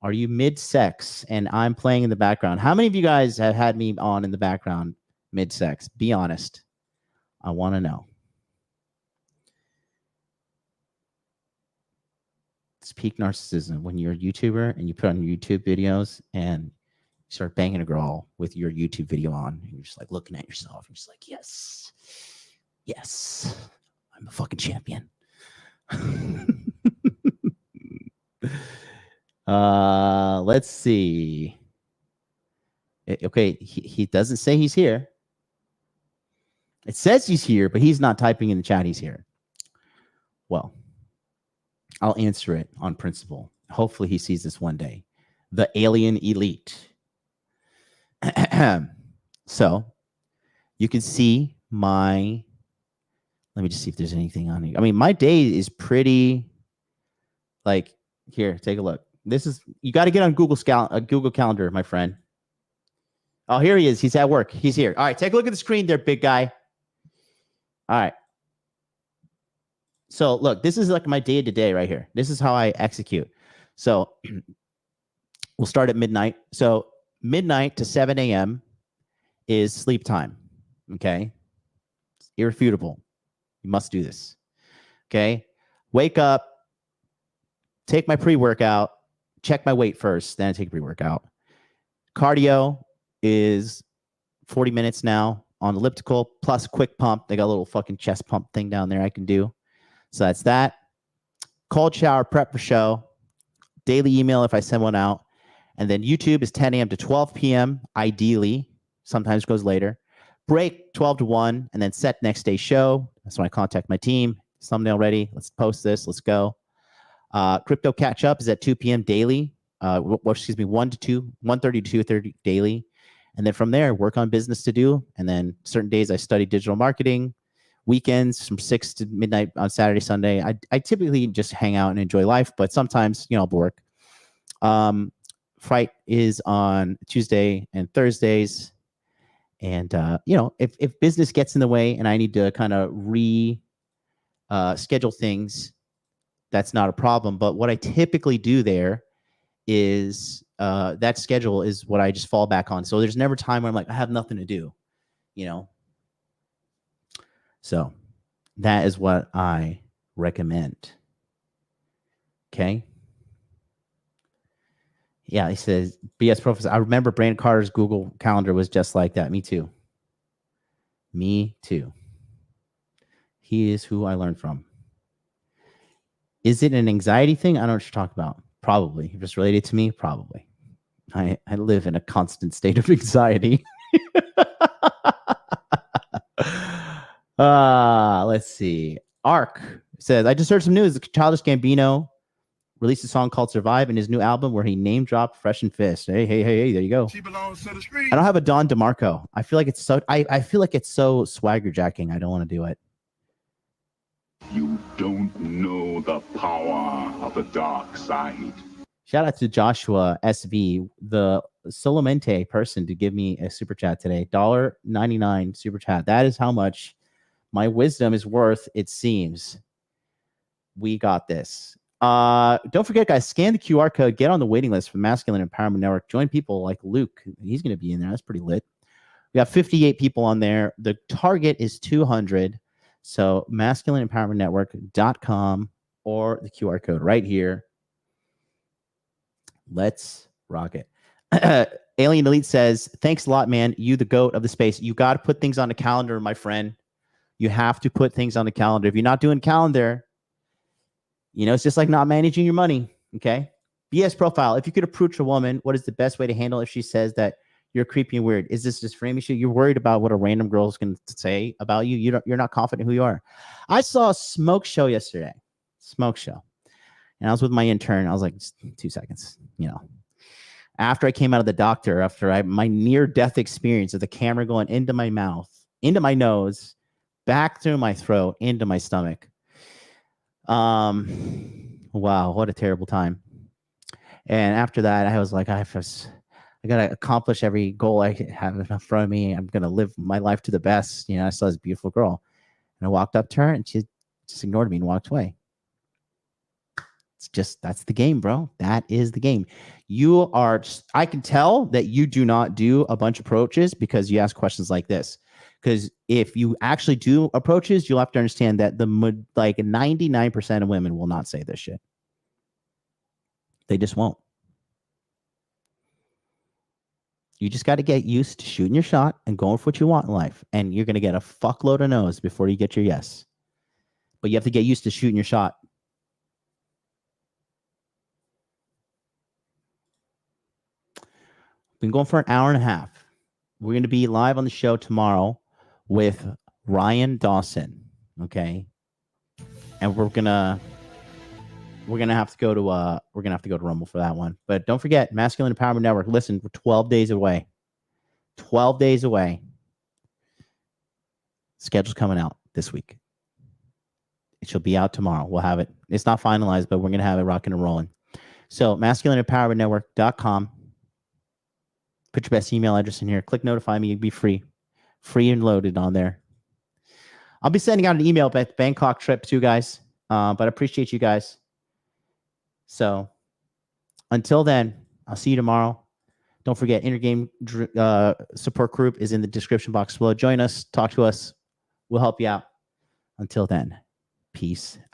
Are you mid-sex and I'm playing in the background? How many of you guys have had me on in the background mid-sex? Be honest. I want to know. It's peak narcissism when you're a YouTuber and you put on your YouTube videos and you start banging a girl with your YouTube video on. And you're just like looking at yourself. You're just like, yes, yes, I'm a fucking champion. Let's see. Okay, he doesn't say he's here. It says he's here, but he's not typing in the chat he's here. Well, I'll answer it on principle. Hopefully he sees this one day. The Alien Elite. So you can see my, let me just see if there's anything on here. I mean, my day is pretty, like, here, take a look. This is, you got to get on Google Calendar, my friend. Oh, here he is. He's at work. He's here. All right, take a look at the screen there, big guy. All right. So look, this is like my day to day right here. This is how I execute. So we'll start at midnight. So midnight to 7 a.m. is sleep time. Okay. It's irrefutable. You must do this. Okay. Wake up, take my pre-workout, check my weight first, then I take pre-workout. Cardio is 40 minutes now on elliptical plus quick pump. They got a little fucking chest pump thing down there I can do. So that's that. Cold shower, prep for show. Daily email if I send one out. And then YouTube is 10 a.m. to 12 p.m. ideally. Sometimes goes later. Break 12 to 1 and then set next day show. That's when I contact my team. Thumbnail ready. Let's post this. Let's go. Crypto catch up is at 2 p.m. daily. 1:30 to 2:30 daily. And then from there, work on business to do. And then certain days I study digital marketing. Weekends from 6 to midnight on Saturday, Sunday. I typically just hang out and enjoy life, but sometimes, I'll work. Fight is on Tuesday and Thursdays. And, if business gets in the way and I need to kind of schedule things, that's not a problem. But what I typically do there is that schedule is what I just fall back on. So there's never time where I'm like, I have nothing to do, So that is what I recommend. Okay. Yeah, he says, BS Professor. I remember Brandon Carter's Google Calendar was just like that. Me too. Me too. He is who I learned from. Is it an anxiety thing? I don't know what you're talking about. Probably. If it's related to me, probably. I live in a constant state of anxiety. Let's see. Ark says, I just heard some news. Childish Gambino released a song called Survive in his new album where he name dropped Fresh and Fist. Hey, there you go. She belongs to the street. I don't have a Don DeMarco. I feel like it's so I feel like it's so swagger jacking. I don't want to do it. You don't know the power of the dark side. Shout out to Joshua SV, the Solamente person, to give me a super chat today. $1.99 super chat. That is how much my wisdom is worth, it seems. We got this. Don't forget, guys, scan the QR code. Get on the waiting list for Masculine Empowerment Network. Join people like Luke. He's going to be in there. That's pretty lit. We got 58 people on there. The target is 200. So masculineempowermentnetwork.com or the QR code right here. Let's rock it. Alien Elite says, thanks a lot, man. You the GOAT of the space. You got to put things on the calendar, my friend. You have to put things on the calendar. If you're not doing calendar, it's just like not managing your money. Okay. BS profile. If you could approach a woman, what is the best way to handle if she says that you're creepy and weird? Is this just framing shit? You're worried about what a random girl is going to say about you. You're not confident who you are. I saw a smoke show yesterday. And I was with my intern. I was like, 2 seconds, After I came out of the doctor, after my near-death experience of the camera going into my mouth, into my nose, back through my throat, into my stomach. Wow, what a terrible time. And after that, I was like, I I got to accomplish every goal I have in front of me. I'm going to live my life to the best. I saw this beautiful girl, and I walked up to her, and she just ignored me and walked away. That's the game, bro. That is the game. I can tell that you do not do a bunch of approaches because you ask questions like this. Because if you actually do approaches, you'll have to understand that 99% of women will not say this shit. They just won't. You just got to get used to shooting your shot and going for what you want in life. And you're going to get a fuckload of no's before you get your yes. But you have to get used to shooting your shot. Been going for an hour and a half. We're going to be live on the show tomorrow with Ryan Dawson. Okay. And we're gonna have to go to Rumble for that one. But don't forget, Masculine Empowerment Network. Listen, we're 12 days away. 12 days away. Schedule's coming out this week. It shall be out tomorrow. We'll have it. It's not finalized, but we're gonna have it rocking and rolling. So masculineempowermentnetwork.com. Put your best email address in here. Click notify me. You'd be free and loaded on there. I'll be sending out an email about the Bangkok trip too, guys. But I appreciate you guys. So until then, I'll see you tomorrow. Don't forget, Intergame support group is in the description box below. Join us. Talk to us. We'll help you out. Until then, peace